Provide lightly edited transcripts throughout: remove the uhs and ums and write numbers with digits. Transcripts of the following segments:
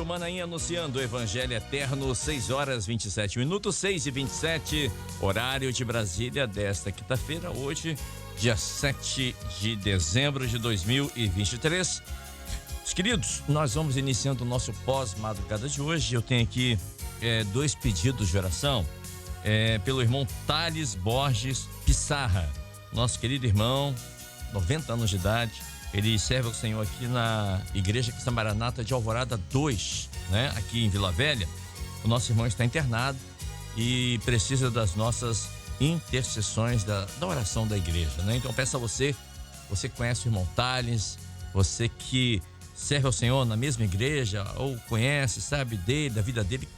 Manaim anunciando o Evangelho Eterno, 6h27, 6h27, horário de Brasília desta quinta-feira, hoje, dia 7 de dezembro de 2023. Os queridos, nós vamos iniciando o nosso pós-madrugada de hoje. Eu tenho aqui dois pedidos de oração, pelo irmão Thales Borges Pissarra, nosso querido irmão, 90 anos de idade. Ele serve ao Senhor aqui na Igreja Cristã Maranata de Alvorada 2, né? Aqui em Vila Velha. O nosso irmão está internado e precisa das nossas intercessões, da oração da igreja, né? Então peço a você que conhece o irmão Thales, você que serve ao Senhor na mesma igreja ou conhece, sabe dele, da vida dele.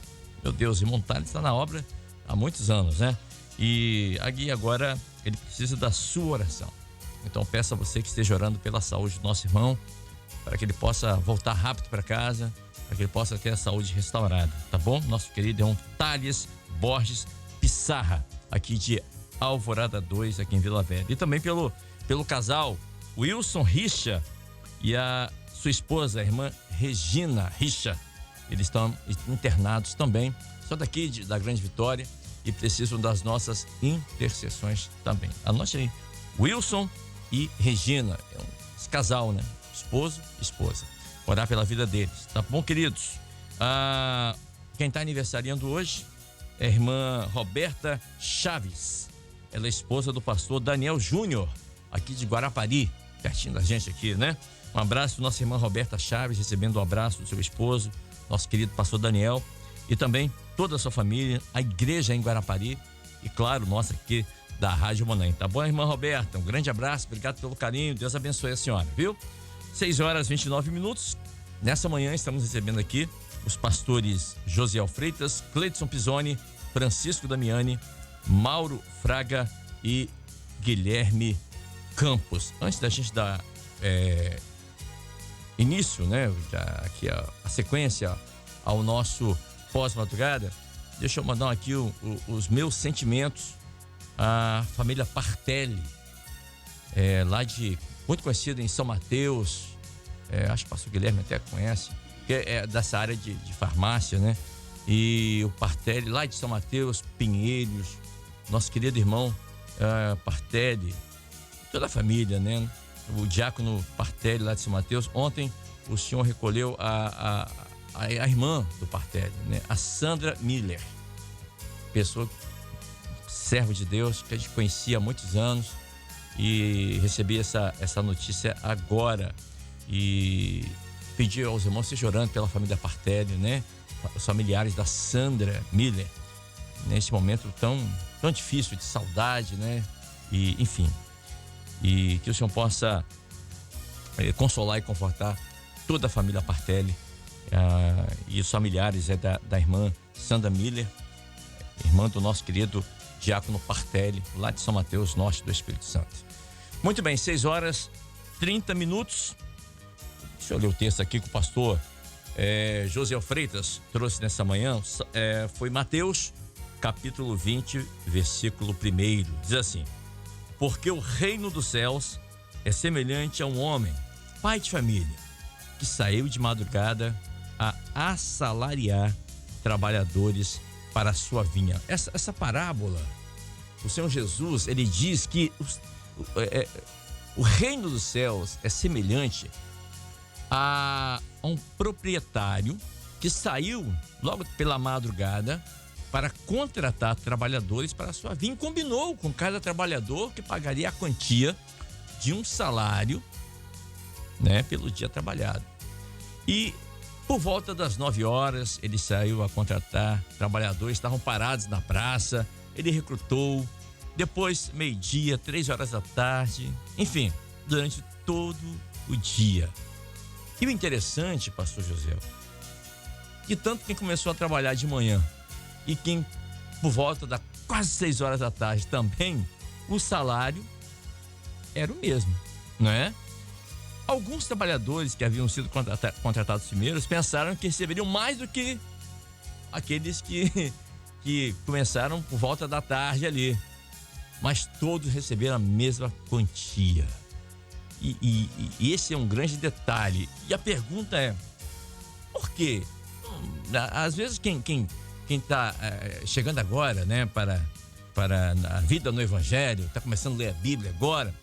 Meu Deus, o irmão Thales está na obra há muitos anos, né? E aqui agora ele precisa da sua oração. Então peço a você que esteja orando pela saúde do nosso irmão, para que ele possa voltar rápido para casa, para que ele possa ter a saúde restaurada, tá bom? Nosso querido irmão Thales Borges Pissarra, aqui de Alvorada 2, aqui em Vila Velha. E também pelo casal Wilson Richa e a sua esposa, a irmã Regina Richa. Eles estão internados também, só daqui da Grande Vitória, e precisam das nossas intercessões também. Anote aí, Wilson e Regina, esse casal, né? Esposo, esposa. Orar pela vida deles, tá bom, queridos? Quem está aniversariando hoje é a irmã Roberta Chaves. Ela é esposa do pastor Daniel Júnior, aqui de Guarapari, pertinho da gente aqui, né? Um abraço para nossa irmã Roberta Chaves, recebendo um abraço do seu esposo, nosso querido pastor Daniel, e também toda a sua família, a igreja em Guarapari, e claro, nossa aqui da Rádio Manaim, tá bom, irmã Roberta? Um grande abraço, obrigado pelo carinho, Deus abençoe a senhora, viu? 6h29. Nessa manhã estamos recebendo aqui os pastores Josiel Freitas, Cleidson Pisoni, Francisco Damiani, Mauro Fraga e Guilherme Campos. Antes da gente dar início, né, aqui a sequência ao nosso pós-madrugada, deixa eu mandar aqui os meus sentimentos à família Partelli, lá muito conhecida em São Mateus, acho que o pastor Guilherme até conhece, que é dessa área de farmácia, né? E o Partelli, lá de São Mateus, Pinheiros, nosso querido irmão Partelli, toda a família, né? O diácono Partelli, lá de São Mateus. Ontem o senhor recolheu a irmã do Partelli, né? A Sandra Miller, pessoa, servo de Deus, que a gente conhecia há muitos anos, e recebi essa notícia agora e pedi aos irmãos se orando pela família Partelli, né? Os familiares da Sandra Miller, nesse momento tão difícil, de saudade, né? E enfim, e que o Senhor possa consolar e confortar toda a família Partelli, e os familiares da irmã Sandra Miller, irmã do nosso querido diácono Partelli, lá de São Mateus, norte do Espírito Santo. Muito bem, 6h30. Deixa eu ler o texto aqui que o pastor Josiel Freitas trouxe nessa manhã. Foi Mateus, capítulo 20, versículo 1. Diz assim: porque o reino dos céus é semelhante a um homem, pai de família, que saiu de madrugada a assalariar trabalhadores para a sua vinha. Essa parábola, o Senhor Jesus, ele diz que o reino dos céus é semelhante a um proprietário que saiu logo pela madrugada para contratar trabalhadores para a sua vinha. Combinou com cada trabalhador que pagaria a quantia de um salário, né, pelo dia trabalhado. E por volta das 9 horas, ele saiu a contratar trabalhadores, estavam parados na praça, ele recrutou. Depois, meio-dia, 3 horas da tarde, enfim, durante todo o dia. E o interessante, pastor José, que tanto quem começou a trabalhar de manhã e quem por volta das quase 6 horas da tarde também, o salário era o mesmo, não é? Alguns trabalhadores que haviam sido contratados primeiros pensaram que receberiam mais do que aqueles que começaram por volta da tarde ali. Mas todos receberam a mesma quantia. E esse é um grande detalhe. E a pergunta é: por quê? às vezes quem está chegando agora, né, para a vida no Evangelho, está começando a ler a Bíblia agora,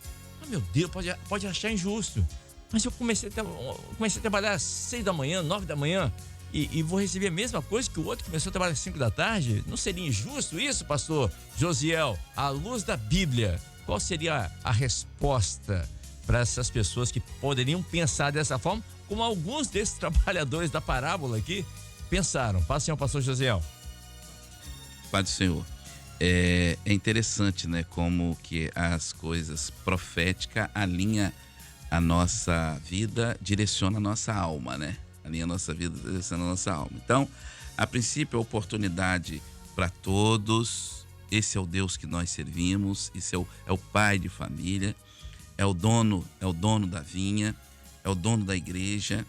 meu Deus, pode achar injusto. Mas eu comecei a trabalhar às 6 da manhã, 9 da manhã, e vou receber a mesma coisa que o outro que começou a trabalhar às 5 da tarde? Não seria injusto isso, pastor Josiel? À luz da Bíblia, qual seria a resposta para essas pessoas que poderiam pensar dessa forma, como alguns desses trabalhadores da parábola aqui pensaram? Passe ao pastor Josiel. Pai do Senhor. É interessante, né, como que as coisas proféticas alinham a nossa vida, direciona a nossa alma, né? Alinha a nossa vida, direciona a nossa alma. Então, a princípio, a oportunidade para todos. Esse é o Deus que nós servimos, esse é o pai de família, é o dono da vinha, é o dono da igreja.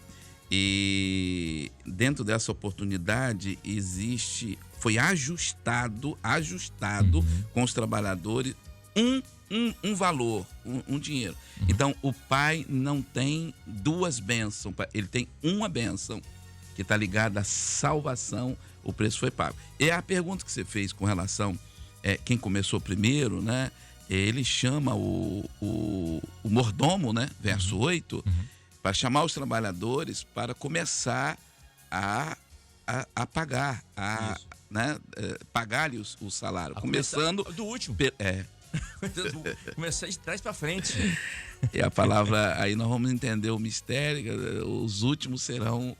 E dentro dessa oportunidade foi ajustado com os trabalhadores um valor, um dinheiro. Então o pai não tem duas bênçãos, ele tem uma bênção que está ligada à salvação. O preço foi pago. E a pergunta que você fez com relação quem começou primeiro, né? Ele chama o mordomo, né? Verso 8, para chamar os trabalhadores para começar a pagar, né? Pagar-lhe o salário. Começando do último. Começar de trás para frente. E a palavra, aí nós vamos entender o mistério, os últimos serão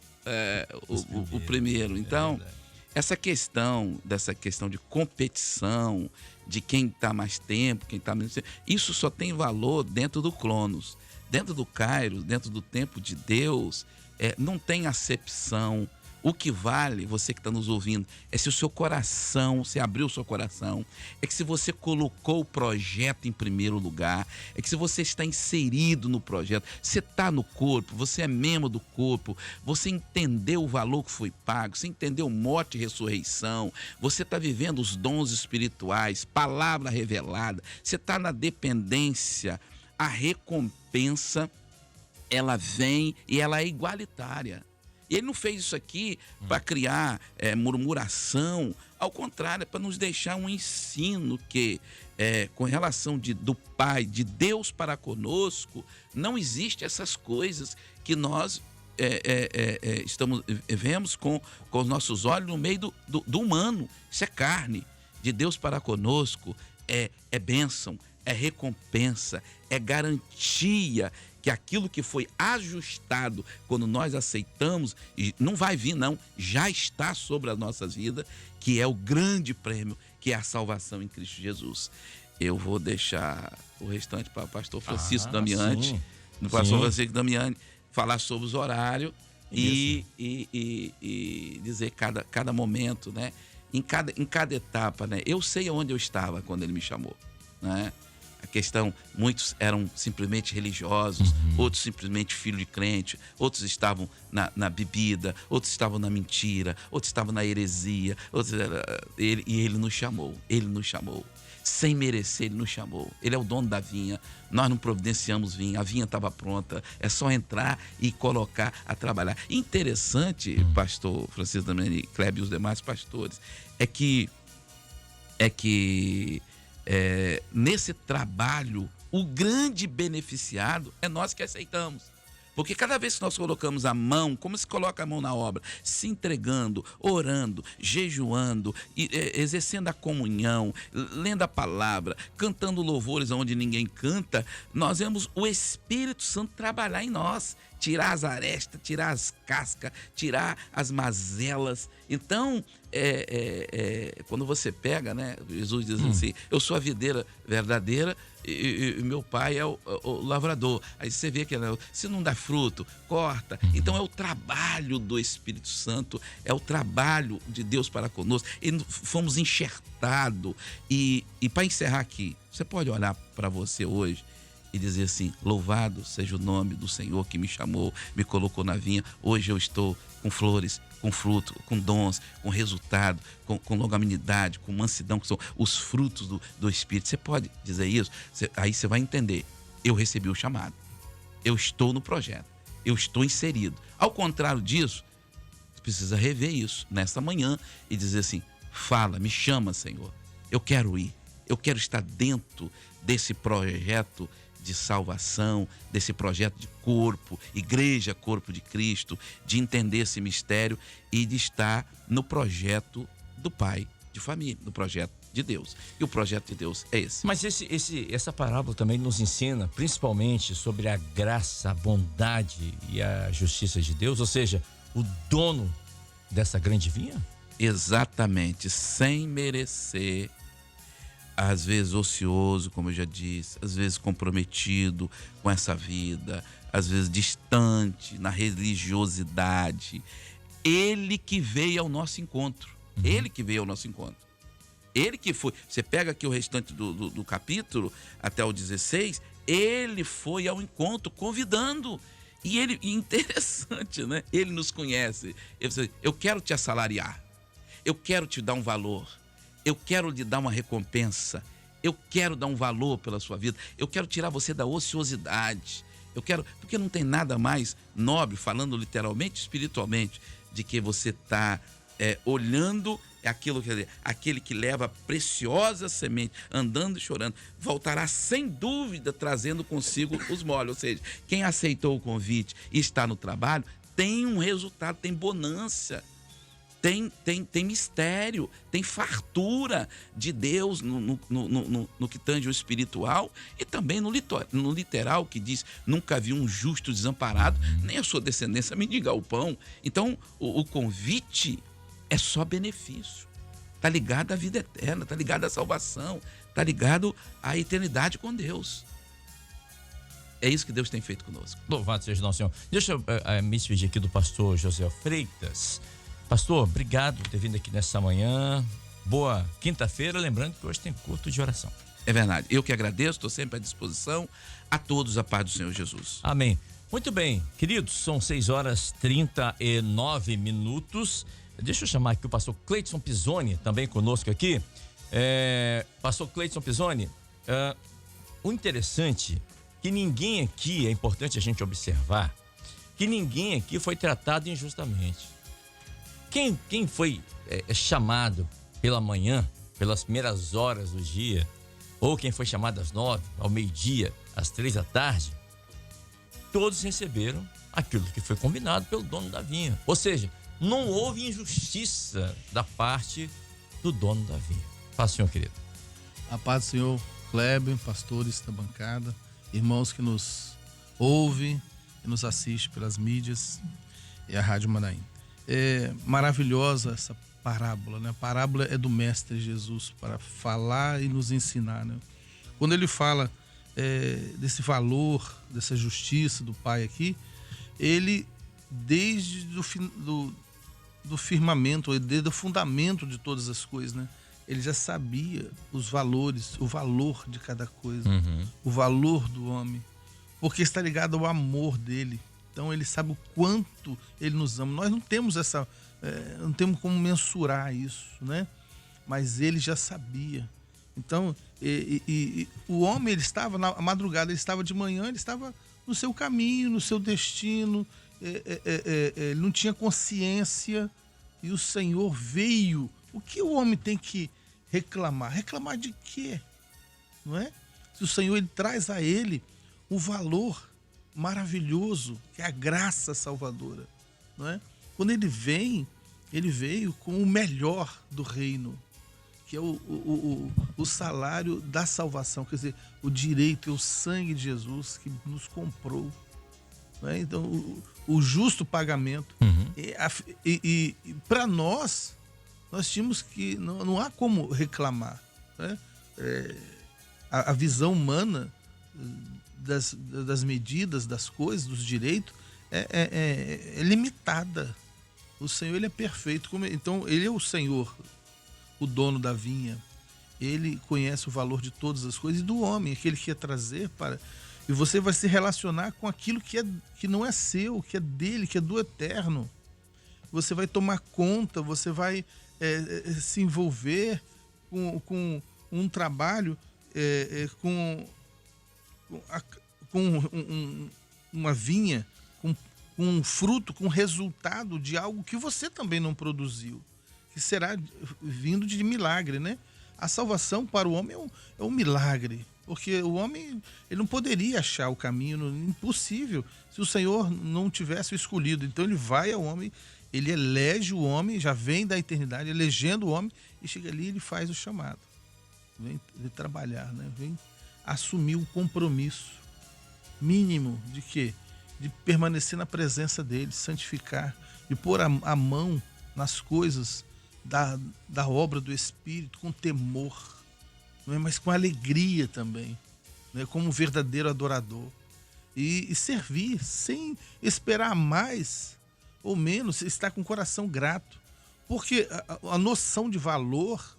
o primeiro. Então, dessa questão de competição, de quem está mais tempo, quem está menos tempo, isso só tem valor dentro do Cronos. Dentro do Kairos, dentro do tempo de Deus, não tem acepção. O que vale, você que está nos ouvindo, é se o seu coração, você abriu o seu coração, é que se você colocou o projeto em primeiro lugar, é que se você está inserido no projeto, você está no corpo, você é membro do corpo, você entendeu o valor que foi pago, você entendeu morte e ressurreição, você está vivendo os dons espirituais, palavra revelada, você está na dependência, a recompensa, ela vem e ela é igualitária. E ele não fez isso aqui para criar murmuração, ao contrário, é para nos deixar um ensino que, com relação do Pai, de Deus para conosco, não existe essas coisas que nós vemos com os nossos olhos no meio do humano. Isso é carne. De Deus para conosco é bênção, é recompensa, é garantia que aquilo que foi ajustado quando nós aceitamos, e não vai vir não, já está sobre as nossas vidas, que é o grande prêmio, que é a salvação em Cristo Jesus. Eu vou deixar o restante para o pastor Francisco Damiani, Francisco Damiani, falar sobre os horários e dizer cada momento, né? Em cada etapa, né? Eu sei onde eu estava quando ele me chamou, né? A questão, muitos eram simplesmente religiosos, outros simplesmente filho de crente, outros estavam na bebida, outros estavam na mentira, outros estavam na heresia, e ele nos chamou, sem merecer ele nos chamou. Ele é o dono da vinha, nós não providenciamos vinha, a vinha estava pronta, é só entrar e colocar a trabalhar. Interessante, pastor Francisco Damiani, Kleber e os demais pastores, é que nesse trabalho, o grande beneficiado é nós que aceitamos. Porque cada vez que nós colocamos a mão, como se coloca a mão na obra, se entregando, orando, jejuando, exercendo a comunhão, lendo a palavra, cantando louvores onde ninguém canta, nós vemos o Espírito Santo trabalhar em nós, tirar as arestas, tirar as cascas, tirar as mazelas. Então, quando você pega, né, Jesus diz assim, eu sou a videira verdadeira e meu pai é o lavrador. Aí você vê que se não dá fruto, corta. Então é o trabalho do Espírito Santo, é o trabalho de Deus para conosco. E fomos enxertados. E para encerrar aqui, você pode olhar para você hoje e dizer assim, louvado seja o nome do Senhor que me chamou, me colocou na vinha. Hoje eu estou com flores, com fruto, com dons, com resultado, com longanimidade, com mansidão, que são os frutos do Espírito. Você pode dizer isso? Aí você vai entender. Eu recebi o chamado. Eu estou no projeto. Eu estou inserido. Ao contrário disso, precisa rever isso nesta manhã e dizer assim: fala, me chama, Senhor. Eu quero ir. Eu quero estar dentro desse projeto de salvação, desse projeto de corpo, igreja, corpo de Cristo, de entender esse mistério e de estar no projeto do Pai de família, no projeto de Deus. E o projeto de Deus é esse. Mas essa parábola também nos ensina principalmente sobre a graça, a bondade e a justiça de Deus, ou seja, o dono dessa grande vinha? Exatamente, sem merecer, às vezes ocioso, como eu já disse, às vezes comprometido com essa vida, às vezes distante na religiosidade. Ele que veio ao nosso encontro. Ele que veio ao nosso encontro. Ele que foi. Você pega aqui o restante do capítulo, até o 16, ele foi ao encontro convidando. E ele, interessante, né? Ele nos conhece. Ele diz: eu quero te assalariar. Eu quero te dar um valor. Eu quero lhe dar uma recompensa. Eu quero dar um valor pela sua vida. Eu quero tirar você da ociosidade. Eu quero, porque não tem nada mais nobre, falando literalmente, espiritualmente, de que você está olhando aquele que leva a preciosa semente, andando e chorando, voltará sem dúvida trazendo consigo os molhos. Ou seja, quem aceitou o convite e está no trabalho tem um resultado, tem bonança. Tem mistério, tem fartura de Deus no que tange o espiritual e também no literal, que diz: nunca vi um justo desamparado, nem a sua descendência mendigar o pão. Então, o convite é só benefício. Está ligado à vida eterna, está ligado à salvação, está ligado à eternidade com Deus. É isso que Deus tem feito conosco. Louvado seja nosso Senhor. Deixa eu me despedir aqui do pastor José Freitas. Pastor, obrigado por ter vindo aqui nessa manhã. Boa quinta-feira, lembrando que hoje tem culto de oração. É verdade. Eu que agradeço, estou sempre à disposição. A todos a paz do Senhor Jesus. Amém. Muito bem, queridos, são 6h39. Deixa eu chamar aqui o pastor Cleidson Pisoni, também conosco aqui. Pastor Cleidson Pisoni, o interessante que ninguém aqui, é importante a gente observar, que ninguém aqui foi tratado injustamente. Quem foi chamado pela manhã, pelas primeiras horas do dia, ou quem foi chamado às 9, ao meio-dia, às 3 da tarde, todos receberam aquilo que foi combinado pelo dono da vinha. Ou seja, não houve injustiça da parte do dono da vinha. Paz, Senhor querido. A paz do Senhor, Kleber, pastores da bancada, irmãos que nos ouvem e nos assistem pelas mídias e a Rádio Manaim. É maravilhosa essa parábola, né? A parábola é do Mestre Jesus para falar e nos ensinar, né? Quando ele fala desse valor, dessa justiça do Pai aqui, ele, desde do firmamento, desde o fundamento de todas as coisas, né? Ele já sabia os valores, o valor de cada coisa, o valor do homem, porque está ligado ao amor dele. Então ele sabe o quanto ele nos ama. Nós não temos não temos como mensurar isso, né? Mas ele já sabia. Então, o homem, ele estava na madrugada, ele estava de manhã, ele estava no seu caminho, no seu destino, ele não tinha consciência, e o Senhor veio. O que o homem tem que reclamar? Reclamar de quê? Não é? Se o Senhor, ele traz a ele o valor maravilhoso, que é a graça salvadora, não é? Quando ele veio com o melhor do reino, que é o salário da salvação, quer dizer, o direito, é o sangue de Jesus que nos comprou, não é? Então, o justo pagamento. E para nós tínhamos que, não há como reclamar, né? A visão humana das medidas, das coisas, dos direitos, é limitada. O Senhor, ele é perfeito. Então, ele é o Senhor, o dono da vinha. Ele conhece o valor de todas as coisas e do homem, aquele que quer trazer para... E você vai se relacionar com aquilo que não é seu, que é dele, que é do eterno. Você vai tomar conta, você vai se envolver com um trabalho, com uma vinha, com com fruto, com resultado de algo que você também não produziu, que será vindo de milagre, né? A salvação para o homem é um milagre, porque o homem ele não poderia achar o caminho, impossível, se o Senhor não tivesse o escolhido. Então ele vai ao homem, ele elege o homem, já vem da eternidade, elegendo o homem, e chega ali e ele faz o chamado. Vem trabalhar, né? Vem assumir um compromisso mínimo de quê? De permanecer na presença dele, santificar, de pôr a mão nas coisas da obra do Espírito com temor, não é? Mas com alegria também, né? Como um verdadeiro adorador. E servir sem esperar mais ou menos, estar com o coração grato. Porque a noção de valor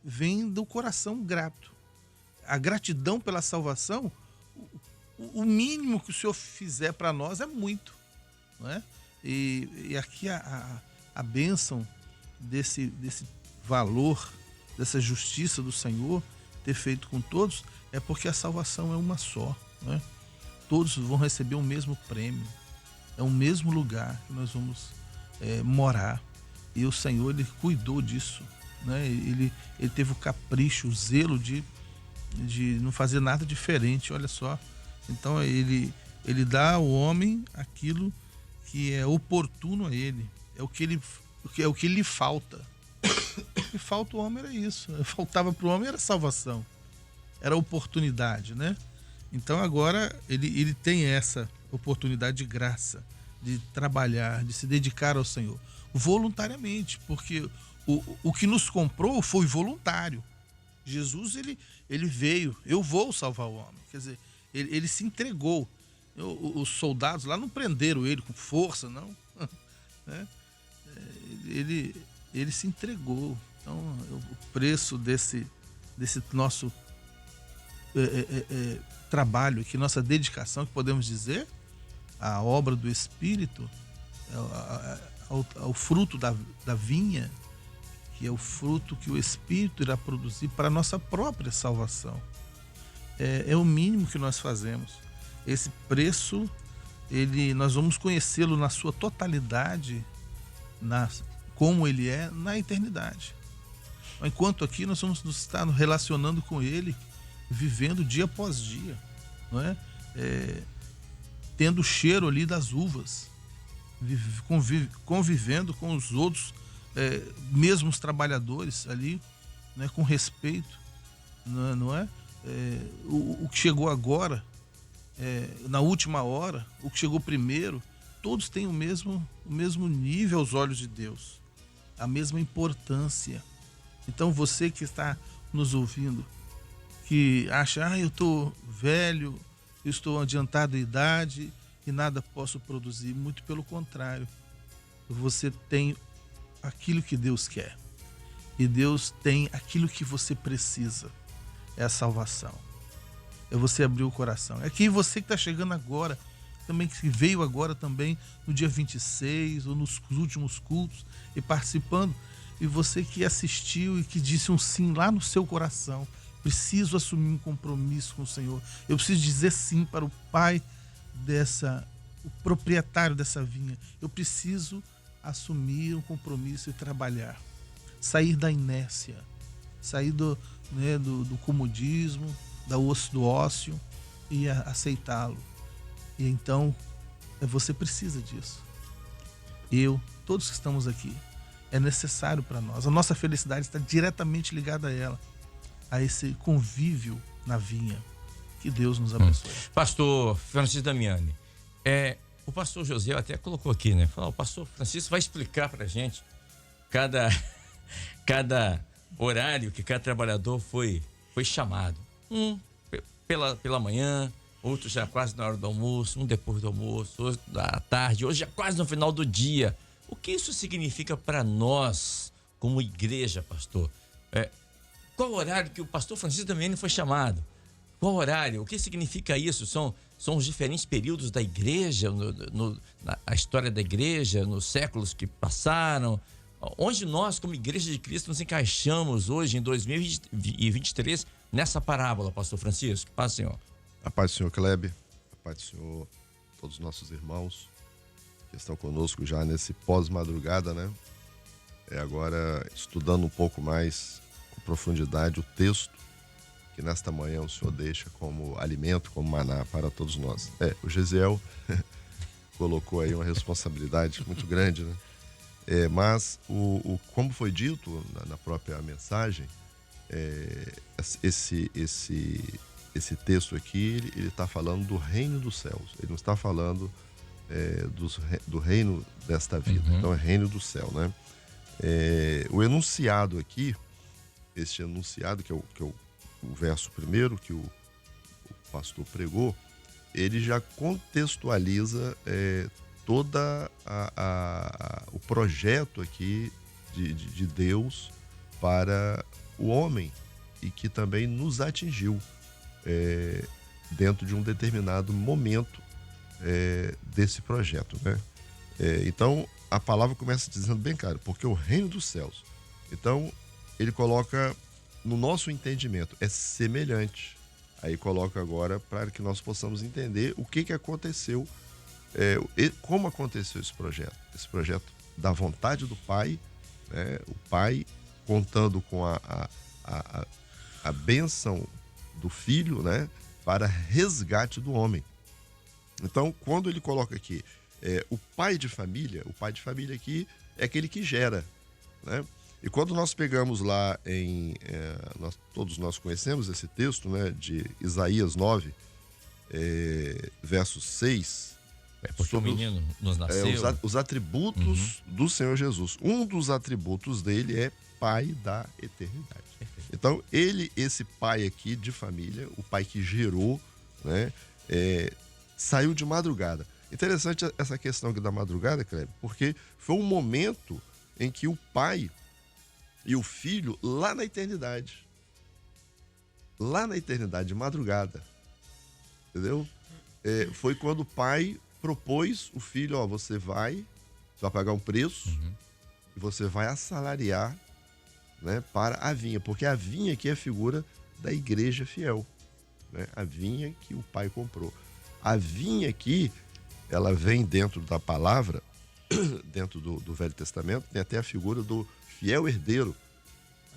vem do coração grato. A gratidão pela salvação, o mínimo que o Senhor fizer para nós é muito, não é? E aqui a bênção desse valor, dessa justiça do Senhor ter feito com todos, é porque a salvação é uma só, não é? Todos vão receber o mesmo prêmio, é o mesmo lugar que nós vamos morar, e o Senhor ele cuidou disso, né? Ele teve o capricho, o zelo de não fazer nada diferente, olha só. Então ele dá ao homem aquilo que é oportuno a ele, é o que lhe falta. O que falta ao homem era isso, faltava para o homem era salvação, era oportunidade, né? Então agora ele tem essa oportunidade de graça, de trabalhar, de se dedicar ao Senhor voluntariamente, porque o que nos comprou foi voluntário. Jesus ele veio, eu vou salvar o homem, quer dizer, ele se entregou. Os soldados lá não prenderam ele com força, não. Né? Ele se entregou. Então o preço desse nosso trabalho aqui, nossa dedicação, que podemos dizer, a obra do Espírito, ao fruto da vinha, que é o fruto que o Espírito irá produzir para a nossa própria salvação. É o mínimo que nós fazemos. Esse preço, nós vamos conhecê-lo na sua totalidade, como ele é na eternidade. Enquanto aqui nós vamos nos estar relacionando com ele, vivendo dia após dia, não é? Tendo o cheiro ali das uvas, convivendo com os outros mesmos trabalhadores ali, né, com respeito, não é? O que chegou agora, na última hora, o que chegou primeiro, todos têm o mesmo nível aos olhos de Deus, a mesma importância. Então você que está nos ouvindo, que acha, eu estou velho, eu estou adiantado em idade e nada posso produzir, muito pelo contrário, você tem aquilo que Deus quer, e Deus tem aquilo que você precisa, é a salvação, é você abrir o coração. É que você que está chegando agora, também que veio agora também no dia 26 ou nos últimos cultos e participando, e você que assistiu e que disse um sim lá no seu coração, preciso assumir um compromisso com o Senhor, eu preciso dizer sim para o Pai o proprietário dessa vinha, eu preciso assumir um compromisso e trabalhar, sair da inércia, sair do comodismo, do ócio e aceitá-lo. E então você precisa disso. Todos que estamos aqui, é necessário para nós. A nossa felicidade está diretamente ligada a ela, a esse convívio na vinha. Que Deus nos abençoe. Pastor Francisco Damiani, o pastor José até colocou aqui, né? Falou, o pastor Francisco vai explicar pra gente cada horário que cada trabalhador foi chamado. Pela manhã, outro já quase na hora do almoço, um depois do almoço, outro da tarde, hoje já quase no final do dia. O que isso significa para nós como igreja, pastor? Qual horário que o pastor Francisco Damiani foi chamado? Qual horário? O que significa isso? São os diferentes períodos da igreja, a história da igreja, nos séculos que passaram. Onde nós, como Igreja de Cristo, nos encaixamos hoje, em 2023, nessa parábola, pastor Francisco? Paz do Senhor. A paz do Senhor, Kleber. A paz do Senhor, todos os nossos irmãos que estão conosco já nesse pós-madrugada, né? Agora estudando um pouco mais com profundidade o texto que nesta manhã o Senhor deixa como alimento, como maná para todos nós. O Gesiel colocou aí uma responsabilidade muito grande, né? Mas como foi dito na própria mensagem, esse texto aqui, ele está falando do reino dos céus. Ele não está falando do reino desta vida. Então é reino do céu, né? O enunciado aqui, este enunciado, que é o verso primeiro que o pastor pregou, ele já contextualiza toda o projeto aqui de Deus para o homem e que também nos atingiu dentro de um determinado momento desse projeto, né? Então a palavra começa dizendo bem claro, porque o reino dos céus. Então ele coloca no nosso entendimento, é semelhante. Aí coloca agora para que nós possamos entender o que aconteceu, como aconteceu esse projeto da vontade do Pai, né? O Pai contando com a bênção do Filho, né? Para resgate do homem. Então, quando ele coloca aqui o pai de família aqui é aquele que gera, né? E quando nós pegamos lá todos nós conhecemos esse texto, né, de Isaías 9, verso 6. Porque sobre o menino nos nasceu. Os atributos do Senhor Jesus. Um dos atributos dele é Pai da eternidade. Então, esse pai aqui de família, o pai que gerou, né, saiu de madrugada. Interessante essa questão aqui da madrugada, Kleber, porque foi um momento em que o pai e o filho lá na eternidade, de madrugada, entendeu? Foi quando o pai propôs o filho, você vai pagar um preço e você vai assalariar, né, para a vinha, porque a vinha aqui é a figura da igreja fiel, né? A vinha que o pai comprou. A vinha aqui, ela vem dentro da palavra, dentro do Velho Testamento, tem até a figura do fiel herdeiro,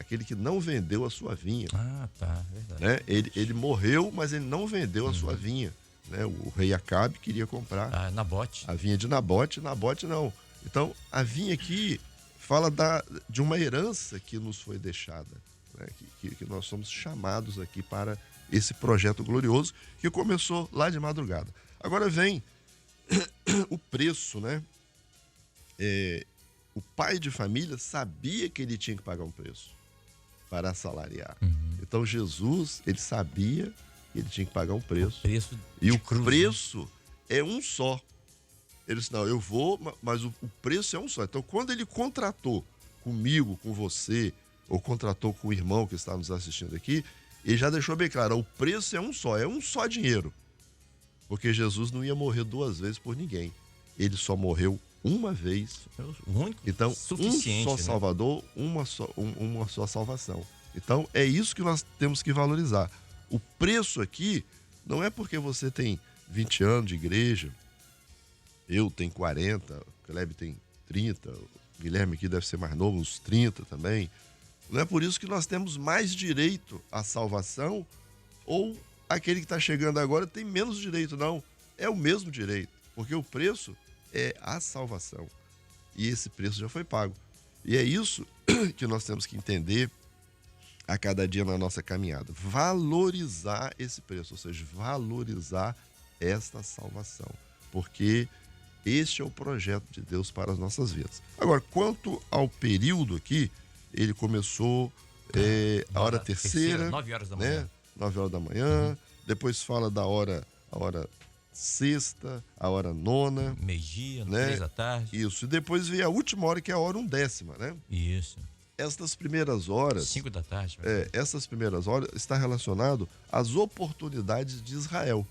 aquele que não vendeu a sua vinha. Ah, tá, verdade. Né? Ele morreu, mas ele não vendeu a sua vinha. Né? O rei Acabe queria comprar Nabote. A vinha de Nabote não. Então, a vinha aqui fala de uma herança que nos foi deixada, né? que nós somos chamados aqui para esse projeto glorioso que começou lá de madrugada. Agora vem o preço, né? O pai de família sabia que ele tinha que pagar um preço para assalariar. Então Jesus, ele sabia que ele tinha que pagar um preço. Preço é um só. Ele disse, não, eu vou, mas o preço é um só. Então, quando ele contratou comigo, com você, ou contratou com o irmão que está nos assistindo aqui, ele já deixou bem claro, o preço é um só dinheiro. Porque Jesus não ia morrer duas vezes por ninguém. Ele só morreu uma vez. Então, um só Salvador, uma só salvação. Então, é isso que nós temos que valorizar. O preço aqui não é porque você tem 20 anos de igreja, eu tenho 40, o Kleber tem 30, o Guilherme aqui deve ser mais novo, uns 30 também. Não é por isso que nós temos mais direito à salvação ou aquele que está chegando agora tem menos direito, não. É o mesmo direito, porque o preço é a salvação. E esse preço já foi pago. E é isso que nós temos que entender a cada dia na nossa caminhada. Valorizar esse preço, ou seja, valorizar esta salvação. Porque este é o projeto de Deus para as nossas vidas. Agora, quanto ao período aqui, ele começou a hora terceira, 9 horas da manhã. Né? 9 horas da manhã, depois fala da hora sexta, a hora nona. Meio-dia, né? 3 da tarde. Isso, e depois vem a última hora, que é a hora 1/10, né? Isso. Estas primeiras horas... 5 da tarde. Essas primeiras horas está relacionado às oportunidades de Israel,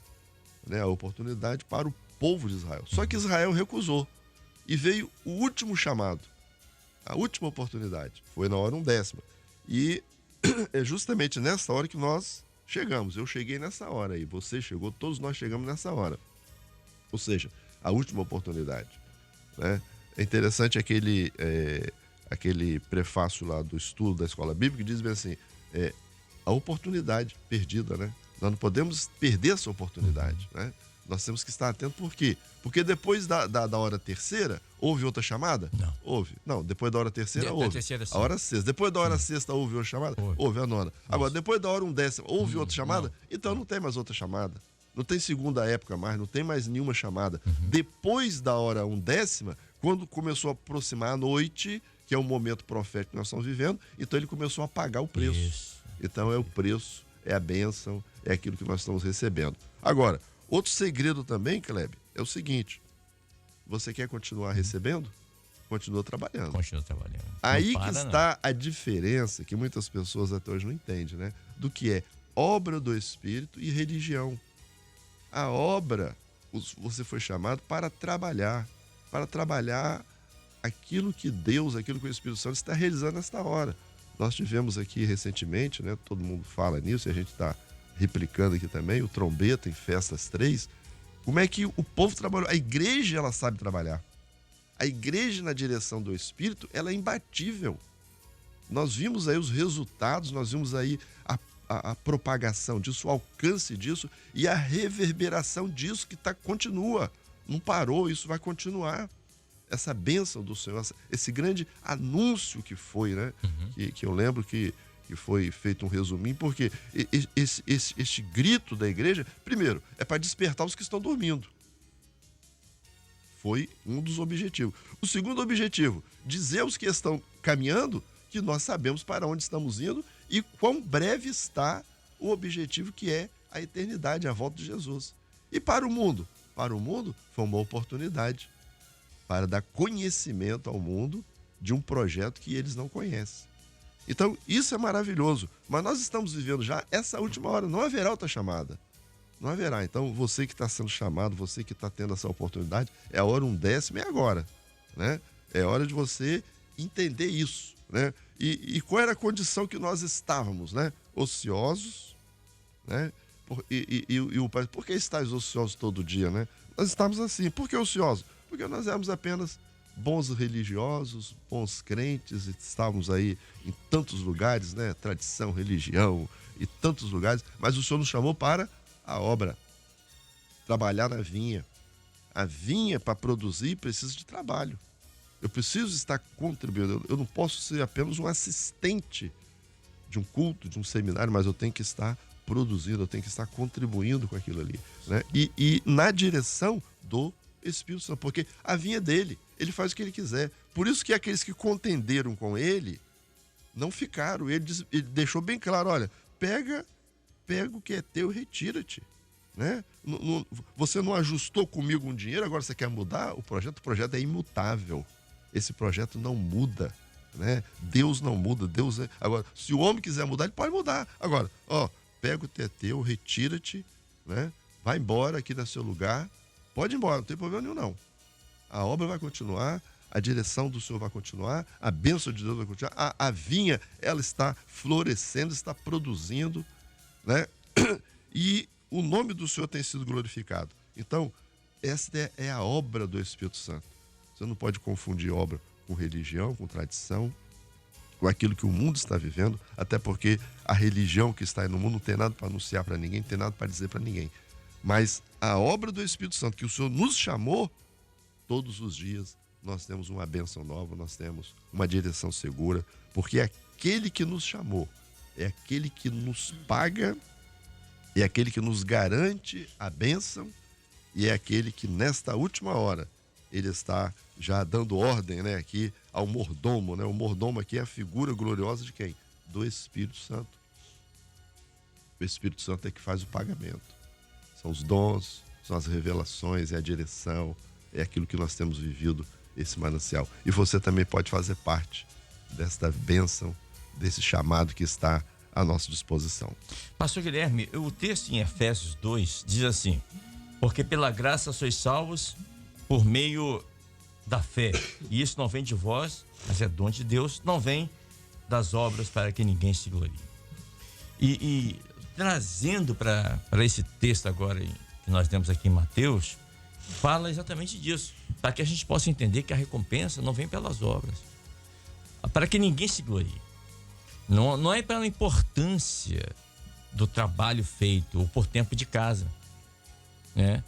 né? A oportunidade para o povo de Israel. Só que Israel recusou. E veio o último chamado. A última oportunidade. Foi na hora 1/10. E é justamente nessa hora que nós chegamos. Eu cheguei nessa hora aí. Você chegou, todos nós chegamos nessa hora. Ou seja, a última oportunidade, né? É interessante aquele prefácio lá do estudo da escola bíblica que diz bem assim, a oportunidade perdida, né? Nós não podemos perder essa oportunidade, né? Nós temos que estar atentos. Por quê? Porque depois da hora terceira, houve outra chamada? Não. Houve. Não, depois da hora terceira, houve. Terceira, a hora sexta. Depois da hora sexta, houve outra chamada? Houve a nona. Agora, depois da hora 1/10, houve outra chamada? Então não tem mais outra chamada. Não tem segunda época mais, não tem mais nenhuma chamada. Depois da hora 1/10, quando começou a aproximar a noite, que é o momento profético que nós estamos vivendo, então ele começou a pagar o preço. Isso. Então é o preço, é a bênção, é aquilo que nós estamos recebendo. Agora, outro segredo também, Kleber, é o seguinte: você quer continuar recebendo? Continua trabalhando. Continua trabalhando. Aí que está a diferença, que muitas pessoas até hoje não entendem, né? Do que é obra do Espírito e religião. A obra, você foi chamado para trabalhar aquilo que Deus, aquilo que o Espírito Santo está realizando nesta hora. Nós tivemos aqui recentemente, né? Todo mundo fala nisso e a gente está replicando aqui também, o trombeta em festas 3. Como é que o povo trabalhou? A igreja, ela sabe trabalhar. A igreja na direção do Espírito, ela é imbatível. Nós vimos aí os resultados, nós vimos aí a propagação disso, o alcance disso e a reverberação disso que continua. Não parou, isso vai continuar. Essa bênção do Senhor, esse grande anúncio que foi, né? Que eu lembro que foi feito um resuminho, porque este grito da igreja, primeiro, é para despertar os que estão dormindo. Foi um dos objetivos. O segundo objetivo, dizer aos que estão caminhando que nós sabemos para onde estamos indo e quão breve está o objetivo, que é a eternidade, a volta de Jesus. E para o mundo? Para o mundo foi uma oportunidade para dar conhecimento ao mundo de um projeto que eles não conhecem. Então, isso é maravilhoso. Mas nós estamos vivendo já essa última hora. Não haverá outra chamada. Não haverá. Então, você que está sendo chamado, você que está tendo essa oportunidade, é a hora 1/10, é agora, né? É hora de você entender isso, né? E qual era a condição que nós estávamos, né? Ociosos, né? Por que estáis ociosos todo dia, né? Nós estávamos assim. Por que ociosos? Porque nós éramos apenas bons religiosos, bons crentes, e estávamos aí em tantos lugares, né? Tradição, religião e tantos lugares, mas o Senhor nos chamou para a obra, trabalhar na vinha. A vinha, para produzir, precisa de trabalho. Eu preciso estar contribuindo, eu não posso ser apenas um assistente de um culto, de um seminário, mas eu tenho que estar produzindo, eu tenho que estar contribuindo com aquilo ali, né? E na direção do Espírito Santo, porque a vinha é dele, ele faz o que ele quiser. Por isso que aqueles que contenderam com ele não ficaram. Ele deixou bem claro: olha, pega o que é teu e retira-te, né? Você não ajustou comigo um dinheiro, agora você quer mudar o projeto é imutável. Esse projeto não muda, né? Deus não muda, Deus é... Agora, se o homem quiser mudar, ele pode mudar. Agora, pega o que é teu, retira-te, né? Vai embora aqui no seu lugar. Pode ir embora, não tem problema nenhum, não. A obra vai continuar, a direção do Senhor vai continuar, a bênção de Deus vai continuar, a vinha, ela está florescendo, está produzindo, né? E o nome do Senhor tem sido glorificado. Então, esta é a obra do Espírito Santo. Você não pode confundir obra com religião, com tradição, com aquilo que o mundo está vivendo, até porque a religião que está aí no mundo não tem nada para anunciar para ninguém, não tem nada para dizer para ninguém. Mas a obra do Espírito Santo, que o Senhor nos chamou, todos os dias nós temos uma bênção nova, nós temos uma direção segura, porque aquele que nos chamou é aquele que nos paga, é aquele que nos garante a bênção e é aquele que nesta última hora ele está já dando ordem, né, aqui ao mordomo, né? O mordomo aqui é a figura gloriosa de quem? Do Espírito Santo. O Espírito Santo é que faz o pagamento. São os dons, são as revelações, é a direção, é aquilo que nós temos vivido, esse manancial. E você também pode fazer parte desta bênção, desse chamado que está à nossa disposição. Pastor Guilherme, o texto em Efésios 2 diz assim: porque pela graça sois salvos por meio da fé, e isso não vem de vós, mas é dom de Deus, não vem das obras para que ninguém se glorie. E trazendo para esse texto agora que nós temos aqui em Mateus, fala exatamente disso, para que a gente possa entender que a recompensa não vem pelas obras, para que ninguém se glorie. Não é pela importância do trabalho feito ou por tempo de casa, né?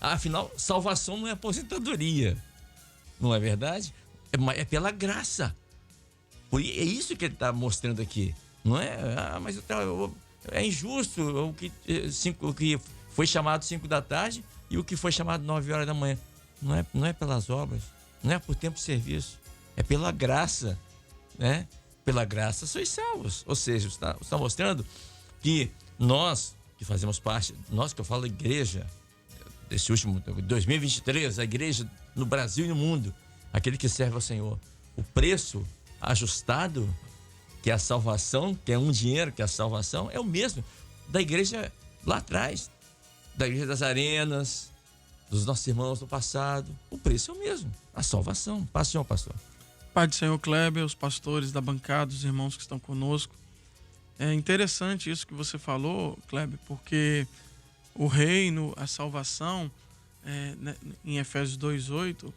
Afinal, salvação não é aposentadoria, não é verdade? É pela graça. É isso que ele está mostrando aqui. Não é, mas é injusto o que foi chamado 5 da tarde e o que foi chamado 9 horas da manhã. Não é pelas obras, não é por tempo de serviço, é pela graça, né? Pela graça sois salvos. Ou seja, está mostrando que nós que fazemos parte, nós que eu falo igreja, desse último 2023, a igreja no Brasil e no mundo, aquele que serve ao Senhor, o preço ajustado, que é a salvação, que é um dinheiro, que é a salvação, é o mesmo da igreja lá atrás, da igreja das arenas, dos nossos irmãos do passado. O preço é o mesmo, a salvação. Paz, senhor pastor. Pai do Senhor Kleber, os pastores da bancada, os irmãos que estão conosco. É interessante isso que você falou, Kleber, porque o reino, a salvação, em Efésios 2:8,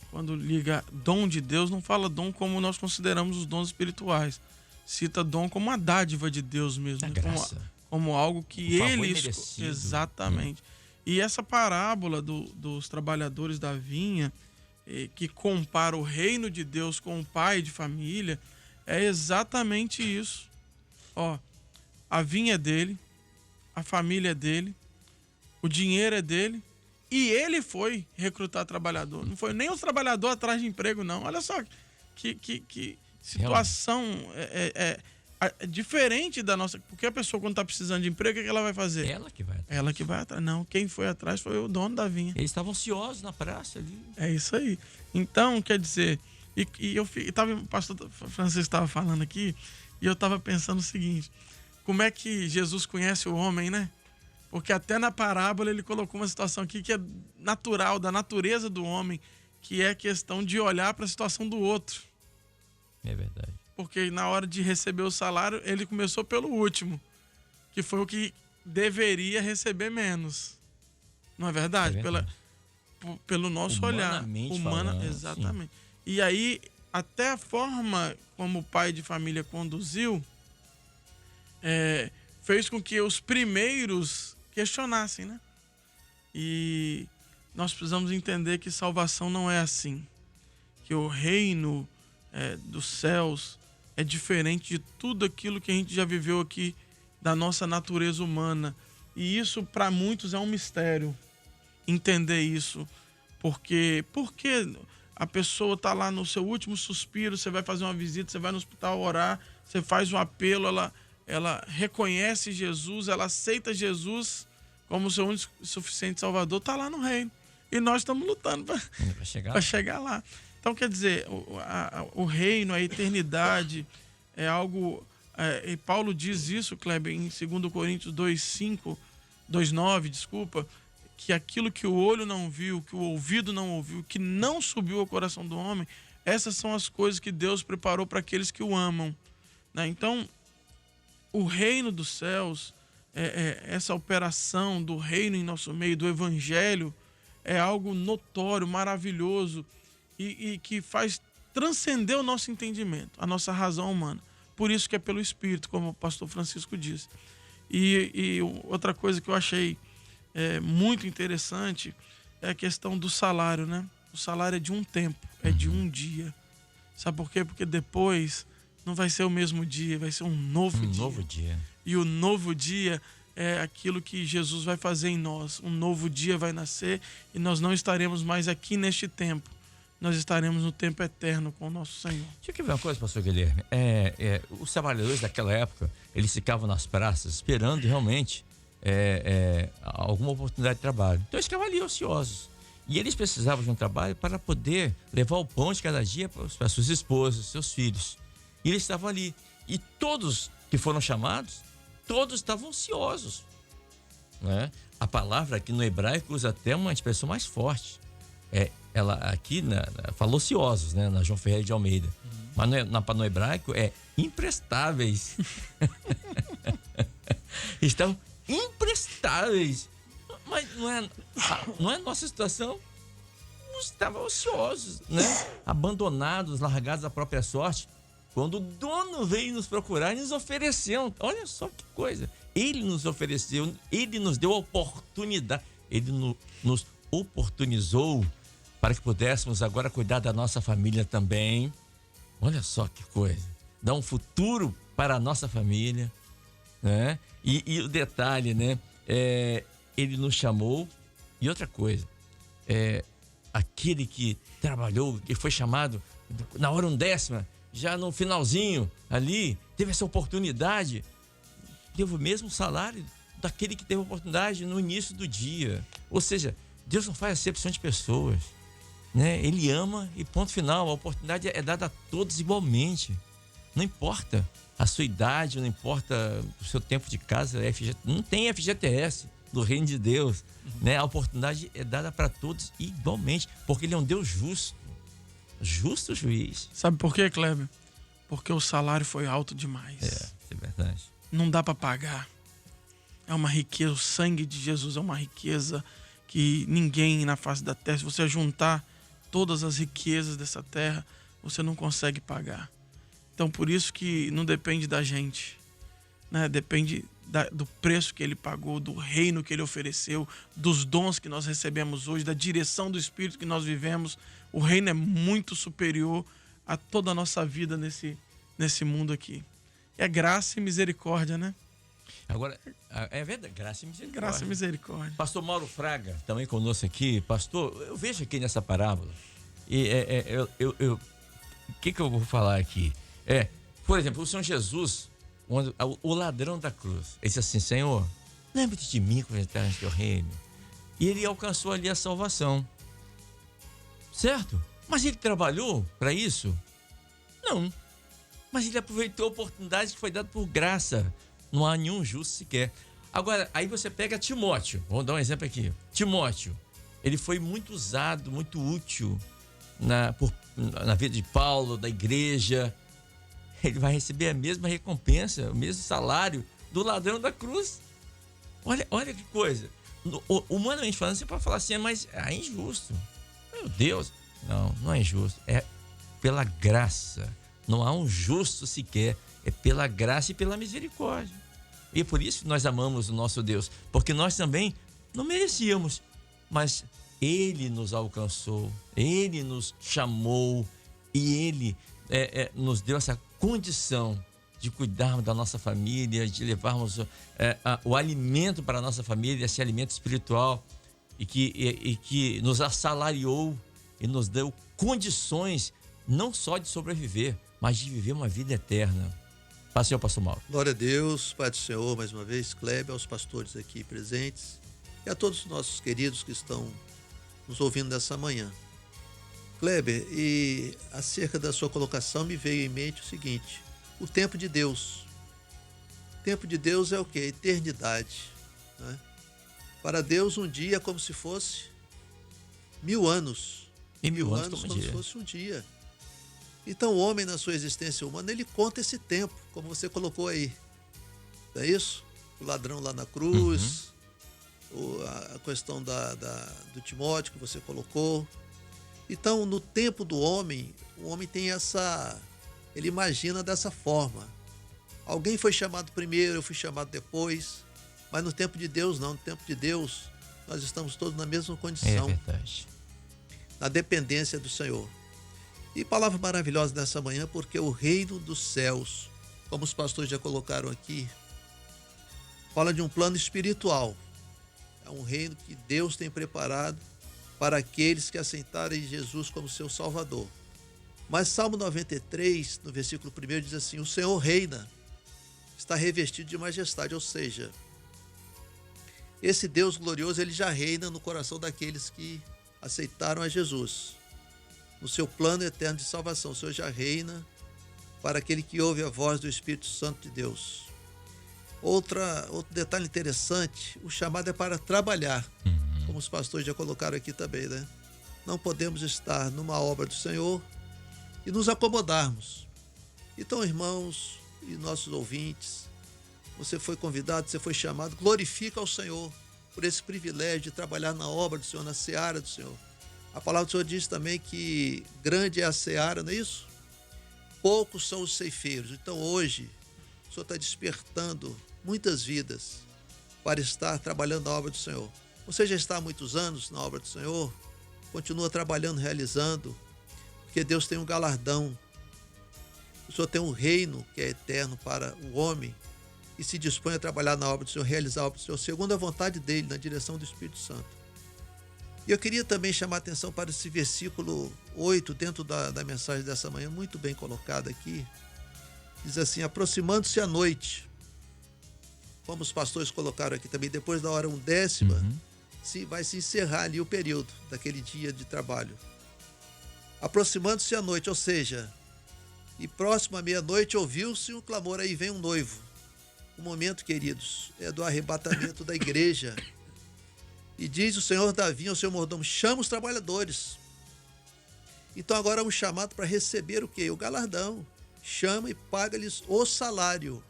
quando liga dom de Deus, não fala dom como nós consideramos os dons espirituais. Cita dom como uma dádiva de Deus mesmo, como algo que ele... Exatamente. E essa parábola dos trabalhadores da vinha, que compara o reino de Deus com o pai de família, é exatamente isso. A vinha é dele, a família é dele, o dinheiro é dele, e ele foi recrutar trabalhador. Não foi nem os trabalhadores atrás de emprego, não. Olha só que situação é diferente da nossa. Porque a pessoa, quando está precisando de emprego, o que ela vai fazer? Ela que vai atrás. Ela que vai atrás. Não, quem foi atrás foi o dono da vinha. Eles estavam ansiosos na praça ali. É isso aí. Então, quer dizer, o pastor Francisco estava falando aqui, e eu estava pensando o seguinte: como é que Jesus conhece o homem, né? Porque até na parábola ele colocou uma situação aqui que é natural, da natureza do homem, que é a questão de olhar para a situação do outro. É verdade. Porque na hora de receber o salário, ele começou pelo último, que foi o que deveria receber menos. Não é verdade? É verdade. Pelo nosso olhar. Falando, exatamente. Sim. E aí, até a forma como o pai de família conduziu, fez com que os primeiros questionassem, né? E nós precisamos entender que salvação não é assim. Que o reino dos céus é diferente de tudo aquilo que a gente já viveu aqui da nossa natureza humana. E isso, para muitos, é um mistério. Entender isso. Porque a pessoa está lá no seu último suspiro, você vai fazer uma visita, você vai no hospital orar, você faz um apelo, ela reconhece Jesus, ela aceita Jesus como seu único e suficiente Salvador, está lá no reino. E nós estamos lutando para chegar lá. Então, quer dizer, o reino, a eternidade é algo... e Paulo diz isso, Kleber, em 2 Coríntios 2:9, que aquilo que o olho não viu, que o ouvido não ouviu, que não subiu ao coração do homem, essas são as coisas que Deus preparou para aqueles que o amam. Né? Então, o reino dos céus, essa operação do reino em nosso meio, do evangelho, é algo notório, maravilhoso e que faz transcender o nosso entendimento, a nossa razão humana. Por isso que é pelo Espírito, como o pastor Francisco disse. E outra coisa que eu achei muito interessante é a questão do salário, né? O salário é de um tempo, é de um dia. Sabe por quê? Porque depois não vai ser o mesmo dia, vai ser um novo dia. Novo dia. E o novo dia é aquilo que Jesus vai fazer em nós. Um novo dia vai nascer e nós não estaremos mais aqui neste tempo. Nós estaremos no tempo eterno com o nosso Senhor. Deixa eu ver uma coisa, pastor Guilherme. Os trabalhadores daquela época, eles ficavam nas praças esperando realmente alguma oportunidade de trabalho. Então eles ficavam ali ociosos. E eles precisavam de um trabalho para poder levar o pão de cada dia para suas esposas, seus filhos. E eles estavam ali. E todos que foram chamados, todos estavam ansiosos. Né? A palavra aqui no hebraico usa até uma expressão mais forte. Ela aqui fala ociosos, né? Na João Ferreira de Almeida. Mas no hebraico é imprestáveis. Estavam imprestáveis. Mas Não é nossa situação? Estavam ociosos, né? Abandonados, largados à própria sorte. Quando o dono veio nos procurar e nos ofereceu. Olha só que coisa. Ele nos ofereceu, ele nos deu a oportunidade. Ele nos oportunizou para que pudéssemos agora cuidar da nossa família também. Olha só que coisa. Dar um futuro para a nossa família, né? E o detalhe, né? Ele nos chamou. E outra coisa, aquele que trabalhou, que foi chamado na hora 1/10, já no finalzinho ali, teve essa oportunidade, teve o mesmo salário daquele que teve a oportunidade no início do dia. Ou seja, Deus não faz acepção de pessoas, né? Ele ama e ponto final. A oportunidade é dada a todos igualmente. Não importa a sua idade, não importa o seu tempo de casa, não tem FGTS do reino de Deus, né? A oportunidade é dada para todos igualmente, porque ele é um Deus justo juiz. Sabe por quê, Kleber? Porque o salário foi alto demais. É verdade. Não dá para pagar. É uma riqueza, o sangue de Jesus é uma riqueza que ninguém na face da terra, se você juntar todas as riquezas dessa terra, você não consegue pagar. Então, por isso que não depende da gente, né? Depende do preço que ele pagou, do reino que ele ofereceu, dos dons que nós recebemos hoje, da direção do Espírito que nós vivemos. O reino é muito superior a toda a nossa vida nesse mundo aqui. É graça e misericórdia, né? Agora, é verdade, graça e misericórdia. Graça e misericórdia. Pastor Mauro Fraga, também conosco aqui. Pastor, eu vejo aqui nessa parábola, e o que eu vou falar aqui? Por exemplo, o Senhor Jesus, o ladrão da cruz, ele disse assim: Senhor, lembre-te de mim quando entrar no teu reino. E ele alcançou ali a salvação. Certo? Mas ele trabalhou para isso? Não. Mas ele aproveitou a oportunidade que foi dada por graça. Não há nenhum justo sequer. Agora, aí você pega Timóteo. Vamos dar um exemplo aqui. Timóteo, ele foi muito usado, muito útil na vida de Paulo, da igreja. Ele vai receber a mesma recompensa, o mesmo salário do ladrão da cruz. Olha que coisa. Humanamente falando, você pode falar assim, mas é injusto. Meu Deus. Não é injusto. É pela graça. Não há um justo sequer. É pela graça e pela misericórdia. E é por isso que nós amamos o nosso Deus. Porque nós também não merecíamos. Mas Ele nos alcançou. Ele nos chamou. E Ele nos deu essa condição de cuidarmos da nossa família, de levarmos o alimento para a nossa família, esse alimento espiritual. E que nos assalariou e nos deu condições não só de sobreviver, mas de viver uma vida eterna. Pastor Mauro. Glória a Deus, Pai do Senhor, mais uma vez, Kleber, aos pastores aqui presentes e a todos os nossos queridos que estão nos ouvindo nessa manhã. Kleber, e acerca da sua colocação me veio em mente o seguinte: o tempo de Deus. O tempo de Deus é o quê? Eternidade, né? Para Deus um dia é como se fosse 1000 anos. E 1000 anos como se fosse um dia. Então o homem na sua existência humana, ele conta esse tempo, como você colocou aí. Não é isso? O ladrão lá na cruz, a questão do Timóteo que você colocou. Então, no tempo do homem, o homem tem ele imagina dessa forma. Alguém foi chamado primeiro, eu fui chamado depois. Mas no tempo de Deus, não. No tempo de Deus, nós estamos todos na mesma condição. É verdade. Na dependência do Senhor. E palavra maravilhosa nessa manhã, porque o reino dos céus, como os pastores já colocaram aqui, fala de um plano espiritual. É um reino que Deus tem preparado para aqueles que aceitarem Jesus como seu Salvador. Mas Salmo 93, no versículo 1, diz assim: o Senhor reina, está revestido de majestade, ou seja, esse Deus glorioso, ele já reina no coração daqueles que aceitaram a Jesus. No seu plano eterno de salvação, o Senhor já reina para aquele que ouve a voz do Espírito Santo de Deus. Outro detalhe interessante, o chamado é para trabalhar, como os pastores já colocaram aqui também, né? Não podemos estar numa obra do Senhor e nos acomodarmos. Então, irmãos e nossos ouvintes, você foi convidado, você foi chamado, glorifica ao Senhor por esse privilégio de trabalhar na obra do Senhor, na seara do Senhor. A palavra do Senhor diz também que grande é a seara, não é isso? Poucos são os ceifeiros. Então hoje, o Senhor está despertando muitas vidas para estar trabalhando na obra do Senhor. Você já está há muitos anos na obra do Senhor, continua trabalhando, realizando, porque Deus tem um galardão. O Senhor tem um reino que é eterno para o homem e se dispõe a trabalhar na obra do Senhor, realizar a obra do Senhor, segundo a vontade dele, na direção do Espírito Santo. E eu queria também chamar a atenção para esse versículo 8, dentro da mensagem dessa manhã, muito bem colocado aqui. Diz assim: aproximando-se a noite, como os pastores colocaram aqui também, depois da hora 1/10, vai se encerrar ali o período daquele dia de trabalho. Aproximando-se a noite, ou seja, e próximo à meia-noite ouviu-se um clamor, aí vem um noivo. O momento, queridos, é do arrebatamento da igreja. E diz o Senhor Davi ao seu mordomo: chama os trabalhadores. Então agora é um chamado para receber o quê? O galardão. Chama e paga-lhes o salário.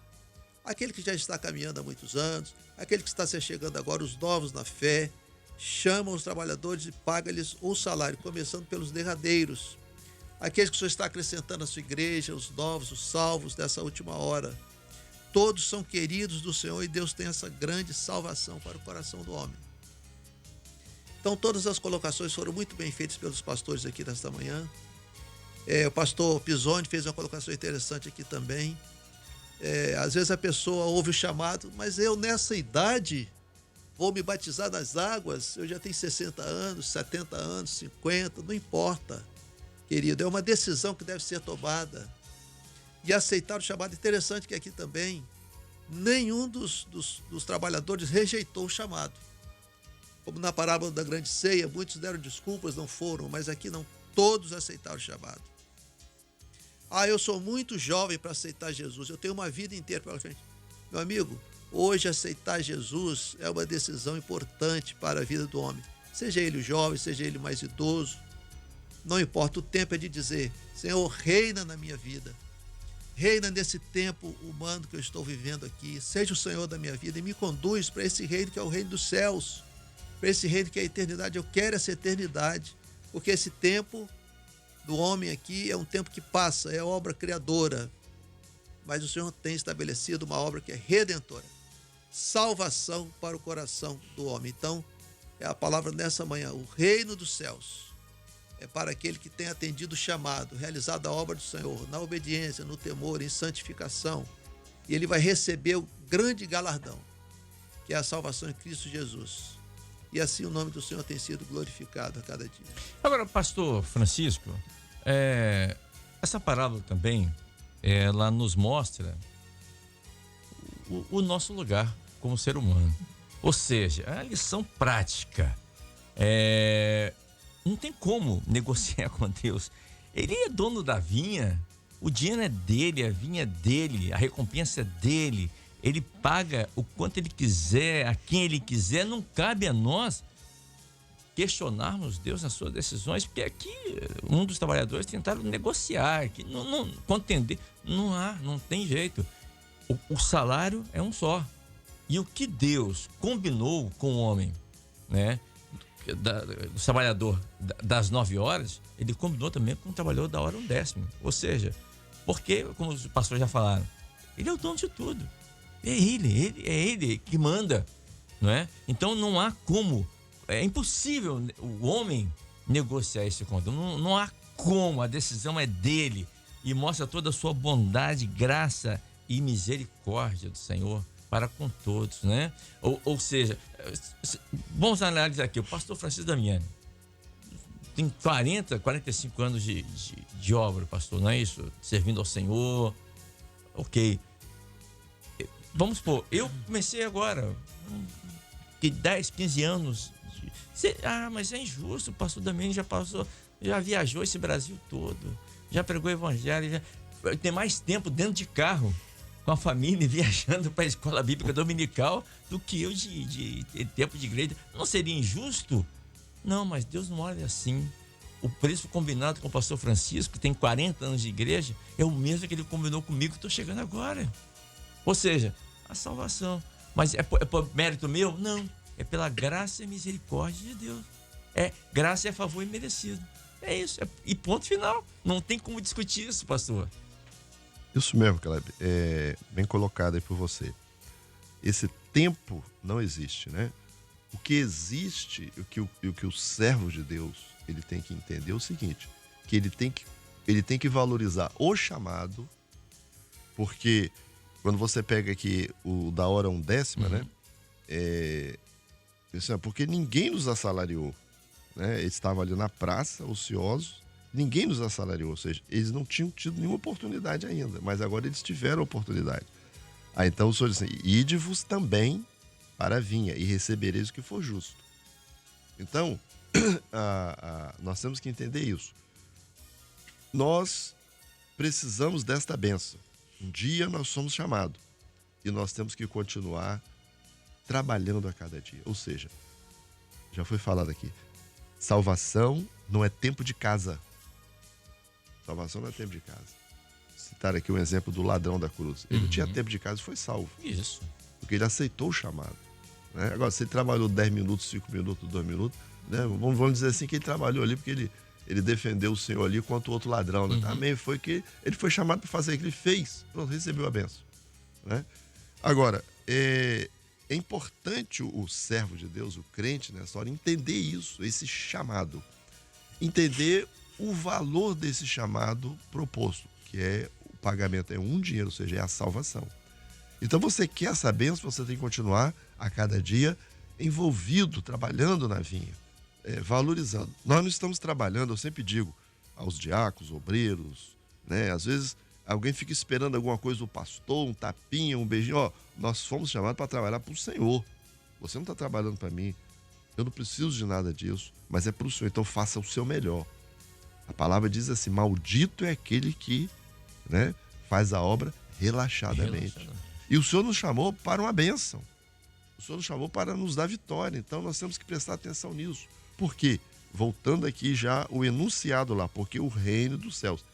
Aquele que já está caminhando há muitos anos, aquele que está se chegando agora, os novos na fé, chama os trabalhadores e paga-lhes o salário, começando pelos derradeiros. Aqueles que o Senhor está acrescentando à sua igreja, os novos, os salvos dessa última hora. Todos são queridos do Senhor e Deus tem essa grande salvação para o coração do homem. Então todas as colocações foram muito bem feitas pelos pastores aqui nesta manhã. O pastor Pisoni fez uma colocação interessante aqui também. Às vezes a pessoa ouve o chamado, mas eu nessa idade vou me batizar nas águas, eu já tenho 60 anos, 70 anos, 50, não importa, querido, é uma decisão que deve ser tomada. E aceitar o chamado. Interessante que aqui também nenhum dos trabalhadores rejeitou o chamado. Como na parábola da grande ceia, muitos deram desculpas, não foram, mas aqui não, todos aceitaram o chamado. Eu sou muito jovem para aceitar Jesus, eu tenho uma vida inteira pela frente. Meu amigo, hoje aceitar Jesus é uma decisão importante para a vida do homem. Seja ele jovem, seja ele mais idoso, não importa, o tempo é de dizer: Senhor, reina na minha vida. Reina nesse tempo humano que eu estou vivendo aqui. Seja o Senhor da minha vida e me conduz para esse reino que é o reino dos céus, para esse reino que é a eternidade. Eu quero essa eternidade, porque esse tempo do homem aqui é um tempo que passa, é obra criadora, mas o Senhor tem estabelecido uma obra que é redentora, salvação para o coração do homem. Então, é a palavra nessa manhã: o reino dos céus é para aquele que tem atendido o chamado, realizado a obra do Senhor, na obediência, no temor, em santificação, e ele vai receber o grande galardão, que é a salvação em Cristo Jesus. E assim o nome do Senhor tem sido glorificado a cada dia. Agora, pastor Francisco, essa parábola também, ela nos mostra o nosso lugar como ser humano. Ou seja, a lição prática. Não tem como negociar com Deus. Ele é dono da vinha, o dinheiro é dele, a vinha é dele, a recompensa é dele. Ele paga o quanto ele quiser, a quem ele quiser. Não cabe a nós questionarmos Deus nas suas decisões, porque aqui um dos trabalhadores tentaram negociar, aqui, não contender, não tem jeito. O salário é um só. E o que Deus combinou com o homem, né, do trabalhador das 9 horas, ele combinou também com o trabalhador da hora 1/10. Ou seja, porque, como os pastores já falaram, ele é o dono de tudo. É ele que manda, não é? Então não há como, é impossível o homem negociar esse contrato. Não há como, a decisão é dele e mostra toda a sua bondade, graça e misericórdia do Senhor para com todos, né? Ou seja, vamos analisar aqui, o pastor Francisco Damiani tem 45 anos de obra, pastor, não é isso? Servindo ao Senhor, ok. Vamos supor, eu comecei agora, de 10, 15 anos. Mas é injusto, o pastor Damiani já viajou esse Brasil todo, já pregou o evangelho, já tem mais tempo dentro de carro, com a família, viajando para a escola bíblica dominical, do que eu de tempo de igreja. Não seria injusto? Não, mas Deus não olha assim. O preço combinado com o pastor Francisco, que tem 40 anos de igreja, é o mesmo que ele combinou comigo, que estou chegando agora. Ou seja, a salvação. Mas é por mérito meu? Não. É pela graça e misericórdia de Deus. É graça e favor imerecido. É isso. E ponto final. Não tem como discutir isso, pastor. Isso mesmo, Kleber. Bem colocado aí por você. Esse tempo não existe, né? O que existe, o que o servo de Deus ele tem que entender é o seguinte, que ele tem que valorizar o chamado, porque quando você pega aqui o da hora 1/10, né? Porque ninguém nos assalariou, né? Eles estavam ali na praça, ociosos, ninguém nos assalariou, ou seja, eles não tinham tido nenhuma oportunidade ainda, mas agora eles tiveram a oportunidade. Então o Senhor diz assim, ide-vos também para a vinha e recebereis o que for justo. Então, nós temos que entender isso. Nós precisamos desta bênção. Um dia nós somos chamados e nós temos que continuar trabalhando a cada dia. Ou seja, já foi falado aqui, salvação não é tempo de casa. Salvação não é tempo de casa. Citar aqui um exemplo do ladrão da cruz. Ele não tinha tempo de casa e foi salvo. Isso. Porque ele aceitou o chamado. Né? Agora, se ele trabalhou 10 minutos, 5 minutos, 2 minutos, né? Vamos dizer assim que ele trabalhou ali porque ele defendeu o Senhor ali contra o outro ladrão. Né? Também foi que ele foi chamado para fazer o que ele fez. Pronto, recebeu a bênção. Né? Agora, é importante o servo de Deus, o crente nessa hora, entender isso, esse chamado. Entender o valor desse chamado proposto, que é o pagamento, é um dinheiro, ou seja, é a salvação. Então você quer essa bênção, você tem que continuar a cada dia envolvido, trabalhando na vinha, valorizando. Nós não estamos trabalhando, eu sempre digo aos diáconos, obreiros, né? Às vezes alguém fica esperando alguma coisa do pastor, um tapinha, um beijinho. Ó, nós fomos chamados para trabalhar para o Senhor. Você não está trabalhando para mim. Eu não preciso de nada disso, mas é para o Senhor. Então faça o seu melhor. A palavra diz assim, maldito é aquele que, né, faz a obra relaxadamente. E o Senhor nos chamou para uma bênção. O Senhor nos chamou para nos dar vitória. Então nós temos que prestar atenção nisso. Por quê? Voltando aqui já o enunciado lá, porque o reino dos céus.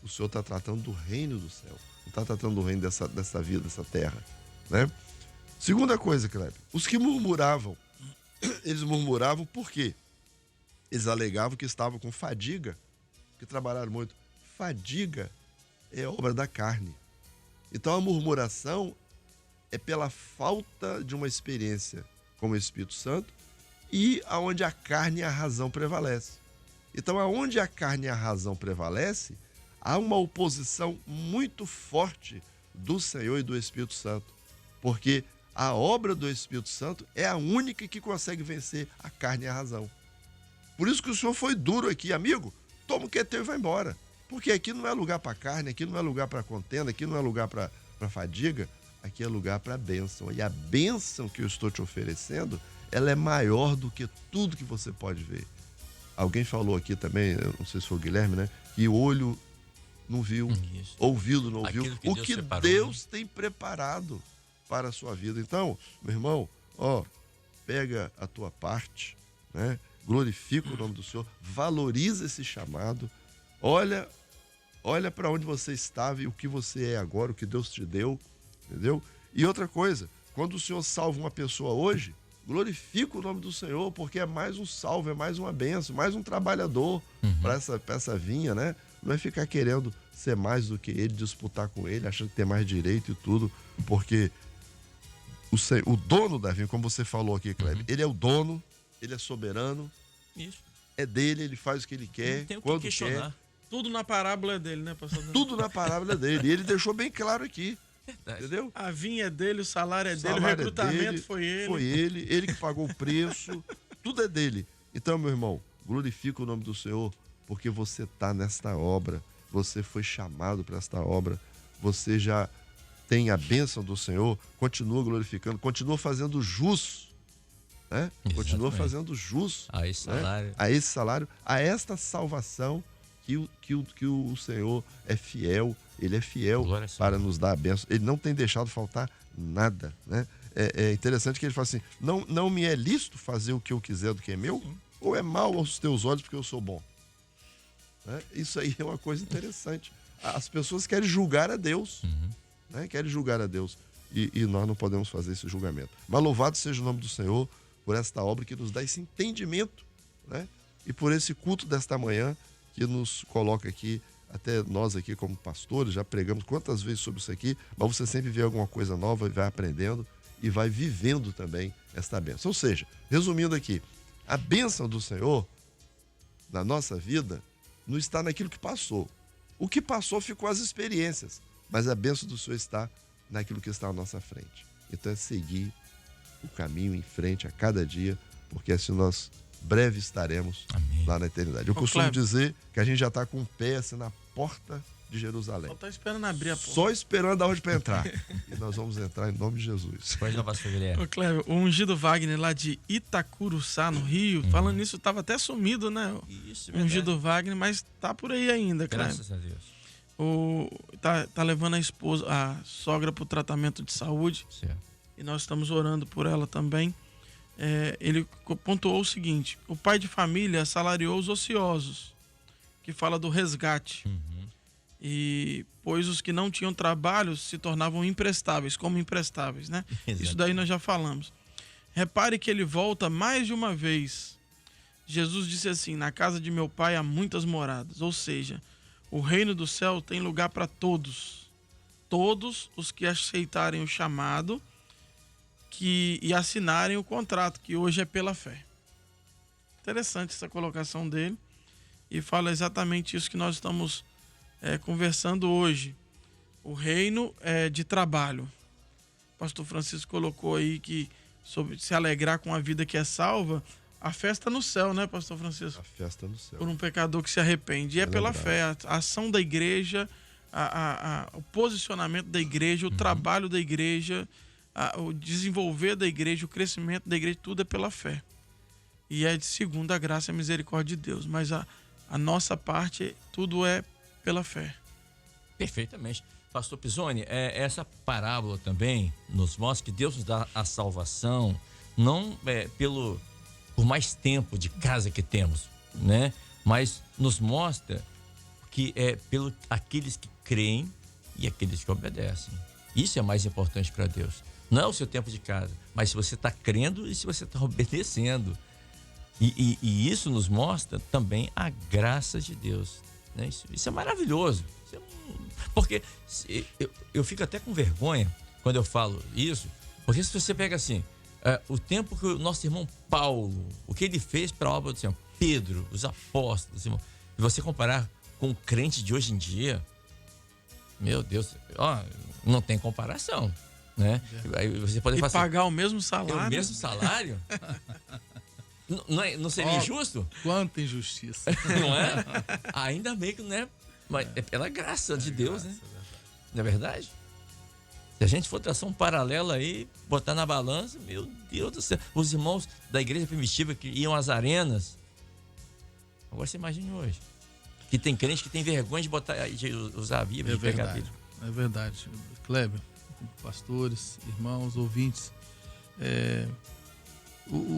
O Senhor está tratando do reino do céu. Não está tratando do reino dessa vida, dessa terra. Né? Segunda coisa, Kleber. Os que murmuravam, eles murmuravam por quê? Eles alegavam que estavam com fadiga, que trabalharam muito. Fadiga é obra da carne. Então a murmuração é pela falta de uma experiência com o Espírito Santo e aonde a carne e a razão prevalece. Então aonde a carne e a razão prevalece, há uma oposição muito forte do Senhor e do Espírito Santo. Porque a obra do Espírito Santo é a única que consegue vencer a carne e a razão. Por isso que o Senhor foi duro aqui, amigo. Toma o que é teu e vai embora. Porque aqui não é lugar para carne, aqui não é lugar para contenda, aqui não é lugar para fadiga, aqui é lugar para bênção. E a bênção que eu estou te oferecendo, ela é maior do que tudo que você pode ver. Alguém falou aqui também, eu não sei se foi o Guilherme, né? Que o olho não viu, ouvido não ouviu. O que Deus tem preparado para a sua vida. Então, meu irmão, pega a tua parte, né? Glorifica o nome do Senhor, valoriza esse chamado, olha para onde você estava e o que você é agora, o que Deus te deu, entendeu? E outra coisa, quando o Senhor salva uma pessoa hoje, glorifica o nome do Senhor, porque é mais um salvo, é mais uma bênção, mais um trabalhador para essa vinha, né? Não é ficar querendo ser mais do que ele, disputar com ele, achando que tem mais direito e tudo, porque o dono da vinha, como você falou aqui, Kleber, ele é o dono, ele é soberano, isso. É dele, ele faz o que ele quer, quando quer. Tudo na parábola é dele, né, pastor? Tudo na parábola é dele. E ele deixou bem claro aqui. Verdade. Entendeu? A vinha é dele, o salário é dele, o recrutamento foi ele. Foi ele que pagou o preço, tudo é dele. Então, meu irmão, glorifica o nome do Senhor, porque você está nesta obra, você foi chamado para esta obra, você já tem a bênção do Senhor, continua glorificando, continua fazendo jus, né? Continua fazendo jus a esse salário, né? A esse salário, a esta salvação que o Senhor é fiel, ele é fiel para nos dar a bênção. Ele não tem deixado faltar nada, né? É interessante que ele fala assim, não me é lícito fazer o que eu quiser do que é meu, ou é mal aos teus olhos porque eu sou bom? Né? Isso aí é uma coisa interessante. As pessoas querem julgar a Deus, né? Querem julgar a Deus. E nós não podemos fazer esse julgamento. Mas louvado seja o nome do Senhor, por esta obra que nos dá esse entendimento, né? E por esse culto desta manhã que nos coloca aqui, até nós aqui como pastores, já pregamos quantas vezes sobre isso aqui, mas você sempre vê alguma coisa nova e vai aprendendo e vai vivendo também esta bênção. Ou seja, resumindo aqui, a bênção do Senhor na nossa vida não está naquilo que passou. O que passou ficou as experiências, mas a bênção do Senhor está naquilo que está à nossa frente. Então é seguir o caminho em frente a cada dia, porque assim nós breve estaremos lá na eternidade. Eu costumo dizer que a gente já está com o pé assim, na porta de Jerusalém. Só está esperando abrir a porta. Só esperando aonde para entrar. E nós vamos entrar em nome de Jesus. Pois não, pastor Guilherme. Ô, Cléber, o ungido Wagner lá de Itacuruçá, no Rio, falando nisso, estava até sumido, né? Isso, ungido Wagner, mas tá por aí ainda, Cléber. Graças a Deus. Tá levando a sogra para o tratamento de saúde. Certo. E nós estamos orando por ela também. Ele pontuou o seguinte: o pai de família assalariou os ociosos, que fala do resgate. E pois os que não tinham trabalho se tornavam imprestáveis, como imprestáveis, né? Isso daí nós já falamos. Repare que ele volta mais de uma vez. Jesus disse assim: na casa de meu pai há muitas moradas. Ou seja, o reino do céu tem lugar para todos. Todos os que aceitarem o chamado e assinarem o contrato, que hoje é pela fé. Interessante essa colocação dele. E fala exatamente isso que nós estamos conversando hoje. O reino é de trabalho. O pastor Francisco colocou aí que sobre se alegrar com a vida que é salva, a festa no céu, né, pastor Francisco? A festa no céu. Por um pecador que se arrepende. E é pela fé, a ação da igreja, o posicionamento da igreja, o trabalho da igreja, o desenvolver da igreja, o crescimento da igreja, tudo é pela fé. E é de segundo a graça e a misericórdia de Deus. Mas a nossa parte, tudo é pela fé. Perfeitamente. Pastor Pisoni, essa parábola também nos mostra que Deus nos dá a salvação, não por mais tempo de casa que temos, né? Mas nos mostra que é pelo aqueles que creem e aqueles que obedecem. Isso é mais importante para Deus. Não é o seu tempo de casa, mas se você está crendo e se você está obedecendo. E isso nos mostra também a graça de Deus, né? Isso é maravilhoso. Porque eu fico até com vergonha quando eu falo isso, porque se você pega assim, o tempo que o nosso irmão Paulo, o que ele fez para a obra do Senhor, Pedro, os apóstolos, irmão, e você comparar com o crente de hoje em dia, meu Deus, não tem comparação, né? Aí você pode falar pagar o mesmo salário. O mesmo salário? Não seria injusto? Quanta injustiça. Não é? Ainda bem que não é. Mas é pela graça de Deus, né? Não é verdade? Se a gente for traçar um paralelo aí, botar na balança, meu Deus do céu. Os irmãos da igreja primitiva que iam às arenas. Agora você imagine hoje. Que tem crente que tem vergonha de usar a Bíblia, de pegar a Bíblia. É verdade. Kleber, pastores, irmãos, ouvintes,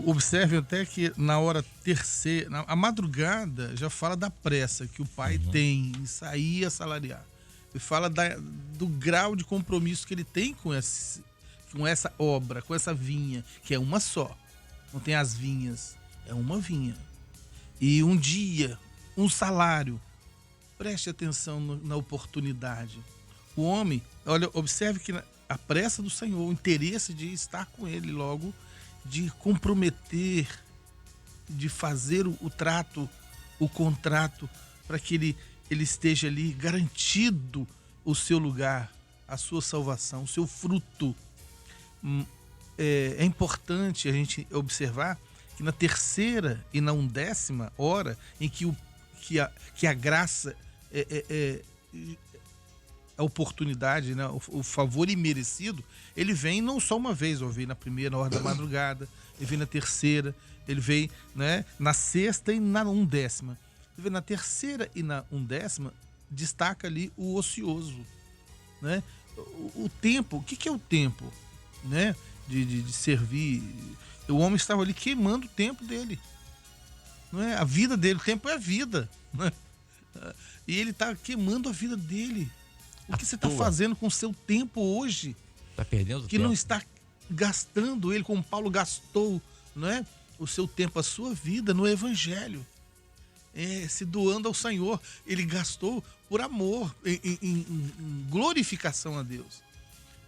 observe até que na hora terceira, a madrugada já fala da pressa que o pai tem em sair assalariar. E fala do grau de compromisso que ele tem com essa obra, com essa vinha, que é uma só. Não tem as vinhas, é uma vinha. E um dia, um salário. Preste atenção na oportunidade. O homem, olha, observe que a pressa do Senhor, o interesse de estar com ele logo, de comprometer, de fazer o trato, o contrato, para que ele esteja ali garantido o seu lugar, a sua salvação, o seu fruto. É importante a gente observar que na terceira e na 11ª hora em que a graça a oportunidade, né, o favor imerecido, ele vem não só uma vez, ele vem na primeira hora da madrugada, ele vem na terceira, ele vem, né, na 6ª e na 11ª. Ele vem na terceira e na 11ª, destaca ali o ocioso, né? O tempo, o que é o tempo, né, de servir? O homem estava ali queimando o tempo dele, não é? A vida dele, o tempo é a vida, né? E ele está queimando a vida dele. O que você está fazendo com o seu tempo hoje? Está perdendo que tempo. Não está gastando ele como Paulo gastou não é, o seu tempo, a sua vida no evangelho, se doando ao Senhor. Ele gastou por amor, em glorificação a Deus.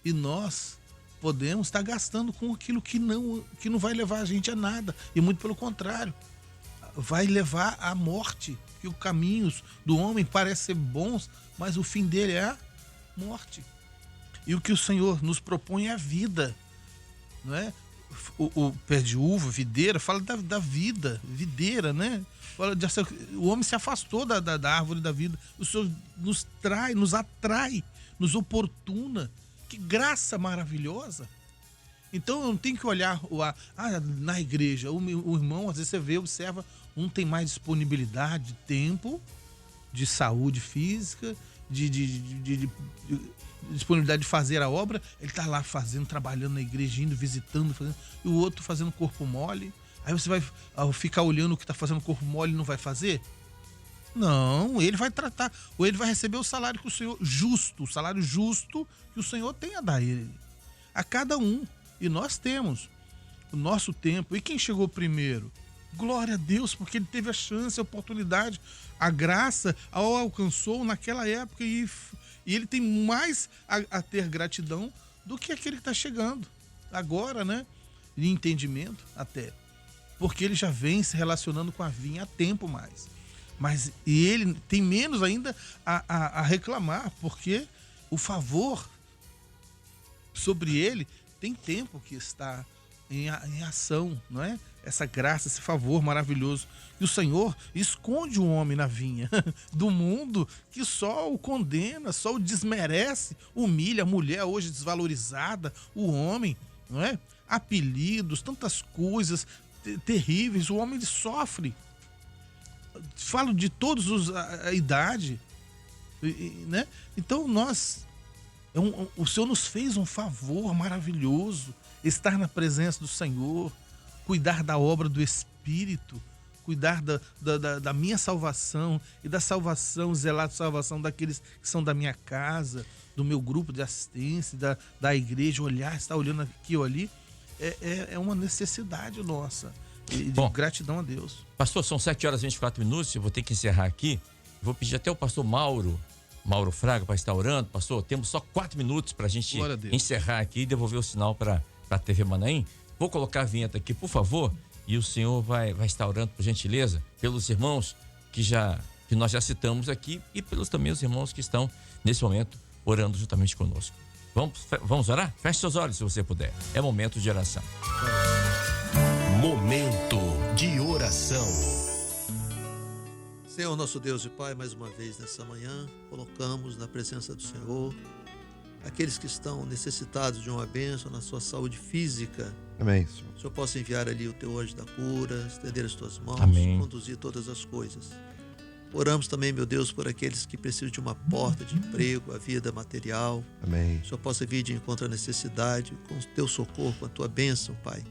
E nós podemos estar gastando com aquilo que não vai levar a gente a nada, e muito pelo contrário, vai levar à morte. Que os caminhos do homem parecem ser bons, mas o fim dele é a morte. E o que o Senhor nos propõe é a vida, não é? O pé de uva, videira, fala da vida, videira, né? Fala o homem se afastou da árvore da vida. O Senhor nos trai, nos atrai, nos oportuna. Que graça maravilhosa! Então eu não tenho que olhar na igreja, o irmão, às vezes você vê, observa, um tem mais disponibilidade de tempo, de saúde física, de disponibilidade de fazer a obra, ele está lá fazendo, trabalhando na igreja, indo, visitando, fazendo, e o outro fazendo corpo mole. Aí você vai ficar olhando o que está fazendo corpo mole e não vai fazer? Não, ele vai tratar, ou ele vai receber o salário que o Senhor, o salário justo que o Senhor tem a dar a ele, a cada um. E nós temos o nosso tempo. E quem chegou primeiro? Glória a Deus, porque ele teve a chance, a oportunidade, a graça, alcançou naquela época, e ele tem mais a ter gratidão do que aquele que está chegando agora, né? De entendimento até. Porque ele já vem se relacionando com a vinha há tempo mais. E ele tem menos ainda a reclamar, porque o favor sobre ele tem tempo que está em ação, não é? Essa graça, esse favor maravilhoso. E o Senhor esconde o homem na vinha do mundo, que só o condena, só o desmerece, humilha a mulher hoje desvalorizada, o homem, não é? Apelidos, tantas coisas terríveis, o homem ele sofre. Falo de todos a idade, né? Então o Senhor nos fez um favor maravilhoso, estar na presença do Senhor, cuidar da obra do Espírito, cuidar da minha salvação e da salvação, zelar da salvação daqueles que são da minha casa, do meu grupo de assistência, da igreja, estar olhando aqui ou ali, é uma necessidade nossa, de gratidão a Deus. Pastor, são 7h24, eu vou ter que encerrar aqui, vou pedir até o pastor Mauro Fraga para estar orando. Pastor, temos só 4 minutos para a gente encerrar aqui e devolver o sinal para a TV Manaim. Vou colocar a vinheta aqui, por favor, e o senhor vai estar orando, por gentileza, pelos irmãos que nós já citamos aqui e pelos também os irmãos que estão, nesse momento, orando juntamente conosco. Vamos orar? Feche seus olhos, se você puder. É momento de oração. Momento de oração. Senhor, nosso Deus e Pai, mais uma vez nessa manhã, colocamos na presença do Senhor aqueles que estão necessitados de uma bênção na sua saúde física. Amém, Senhor. O Senhor possa enviar ali o teu anjo da cura, estender as tuas mãos, Amém. Conduzir todas as coisas. Oramos também, meu Deus, por aqueles que precisam de uma porta de emprego, a vida material. Amém. O Senhor possa vir de encontro à necessidade, com o teu socorro, com a tua bênção, Pai.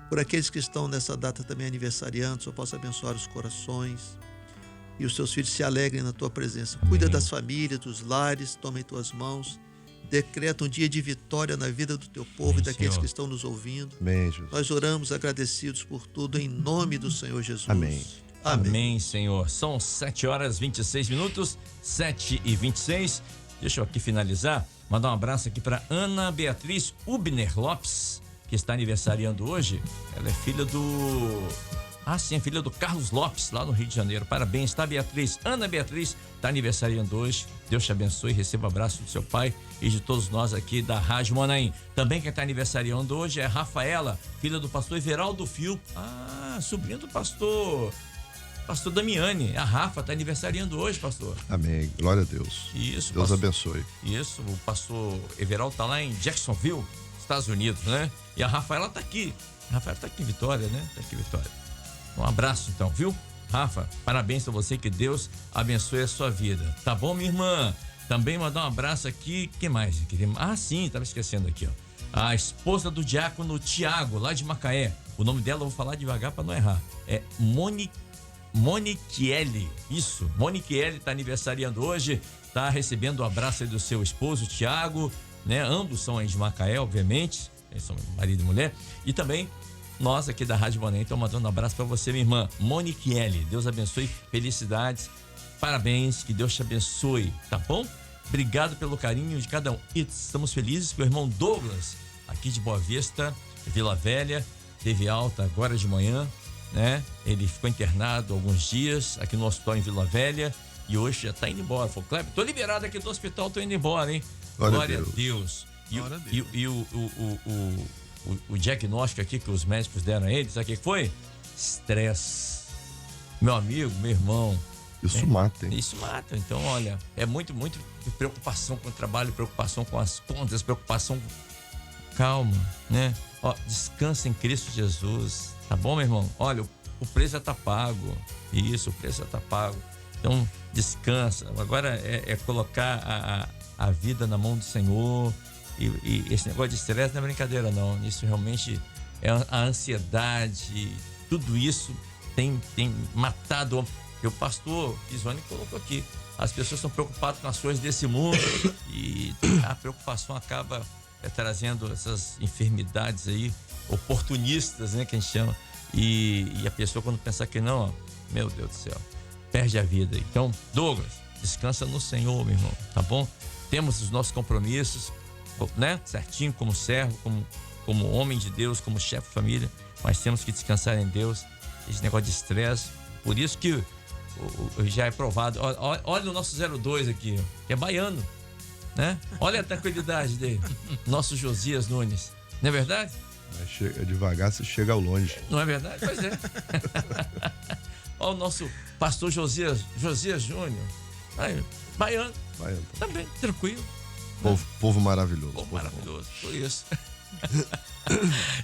Por aqueles que estão nessa data também aniversariando, o Senhor possa abençoar os corações e os teus filhos se alegrem na tua presença. Amém. Cuida das famílias, dos lares, toma em tuas mãos. Decreta um dia de vitória na vida do teu povo. Amém, e daqueles, Senhor, que estão nos ouvindo. Amém, Jesus. Nós oramos agradecidos por tudo em nome do Senhor Jesus. Amém. Amém. Amém, Senhor. São 7h26, 7h26. Deixa eu aqui finalizar. Mandar um abraço aqui para Ana Beatriz Ubner Lopes, que está aniversariando hoje. Ela é filha filha do Carlos Lopes, lá no Rio de Janeiro. Parabéns, tá, Beatriz? Ana Beatriz está aniversariando hoje. Deus te abençoe e receba o abraço do seu pai e de todos nós aqui da Rádio Manaim. Também quem está aniversariando hoje é Rafaela, filha do pastor Everaldo Fio. Sobrinha do pastor Damiani. A Rafa está aniversariando hoje, pastor. Amém. Glória a Deus. Isso, Deus pastor, abençoe. Isso, o pastor Everaldo está lá em Jacksonville, Estados Unidos, né? E a Rafaela está aqui. A Rafaela está aqui em Vitória, né? Está aqui em Vitória. Um abraço então, viu? Rafa, parabéns a você, que Deus abençoe a sua vida. Tá bom, minha irmã? Também mandar um abraço aqui. Quem mais? Sim, tava esquecendo aqui, ó. A esposa do diácono Tiago, lá de Macaé. O nome dela eu vou falar devagar para não errar. É Moniquiele. Isso, Moniquiele tá aniversariando hoje. Tá recebendo o abraço aí do seu esposo, Tiago, né? Ambos são aí de Macaé, obviamente. Eles são marido e mulher. E também nós aqui da Rádio Manaim estamos mandando um abraço para você, minha irmã Moniquiele. Deus abençoe, felicidades, parabéns, que Deus te abençoe, tá bom? Obrigado pelo carinho de cada um. E estamos felizes que o irmão Douglas, aqui de Boa Vista, Vila Velha, teve alta agora de manhã, né? Ele ficou internado alguns dias aqui no hospital em Vila Velha e hoje já tá indo embora. Falou, Kleber, tô liberado aqui do hospital, tô indo embora, hein? Glória a Deus. E o diagnóstico aqui que os médicos deram a ele, sabe o que foi? Estresse. Meu amigo, meu irmão. Isso mata, hein? Isso mata. Então, olha, é muito preocupação com o trabalho, preocupação com as contas, preocupação. Calma, né? Ó, descansa em Cristo Jesus. Tá bom, meu irmão? Olha, o preço já tá pago. Isso, o preço já tá pago. Então, descansa. Agora é colocar a vida na mão do Senhor. E esse negócio de estresse não é brincadeira, não. Isso realmente é a ansiedade. Tudo isso tem matado. E o pastor Pisoni colocou aqui. As pessoas estão preocupadas com as coisas desse mundo e a preocupação acaba trazendo essas enfermidades aí, oportunistas, né, que a gente chama. E a pessoa, quando pensa que não, ó, meu Deus do céu, perde a vida. Então, Douglas, descansa no Senhor, meu irmão, tá bom? Temos os nossos compromissos, né, certinho, como servo, como homem de Deus, como chefe de família, mas temos que descansar em Deus. Esse negócio de estresse, por isso que já é provado. Olha o nosso 02 aqui, que é baiano, né? Olha a tranquilidade dele. Nosso Josias Nunes, não é verdade? Mas chega devagar, você chega ao longe. Não é verdade? Pois é. Olha o nosso pastor Josias Júnior, aí, baiano, também, tranquilo. Povo maravilhoso. Povo maravilhoso, por isso.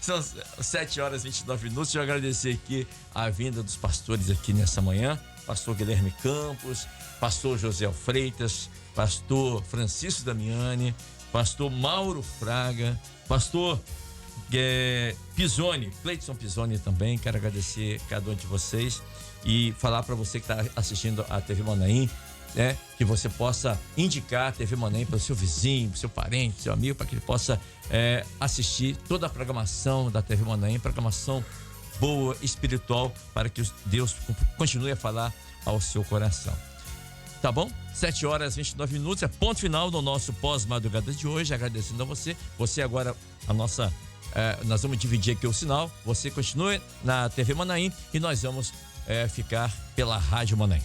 São 7h29. Deixa eu agradecer aqui a vinda dos pastores aqui nessa manhã. Pastor Guilherme Campos, pastor José Freitas, pastor Francisco Damiani, pastor Mauro Fraga, pastor Pisoni, Cleidson Pisoni também. Quero agradecer cada um de vocês e falar para você que está assistindo a TV Manaim, né, que você possa indicar a TV Manaim para o seu vizinho, seu parente, seu amigo, para que ele possa assistir toda a programação da TV Manaim, programação boa, espiritual, para que Deus continue a falar ao seu coração. Tá bom? 7h29, é ponto final do nosso pós-madrugada de hoje. Agradecendo a você. Você agora, nós vamos dividir aqui o sinal. Você continue na TV Manaim e nós vamos ficar pela Rádio Manaim.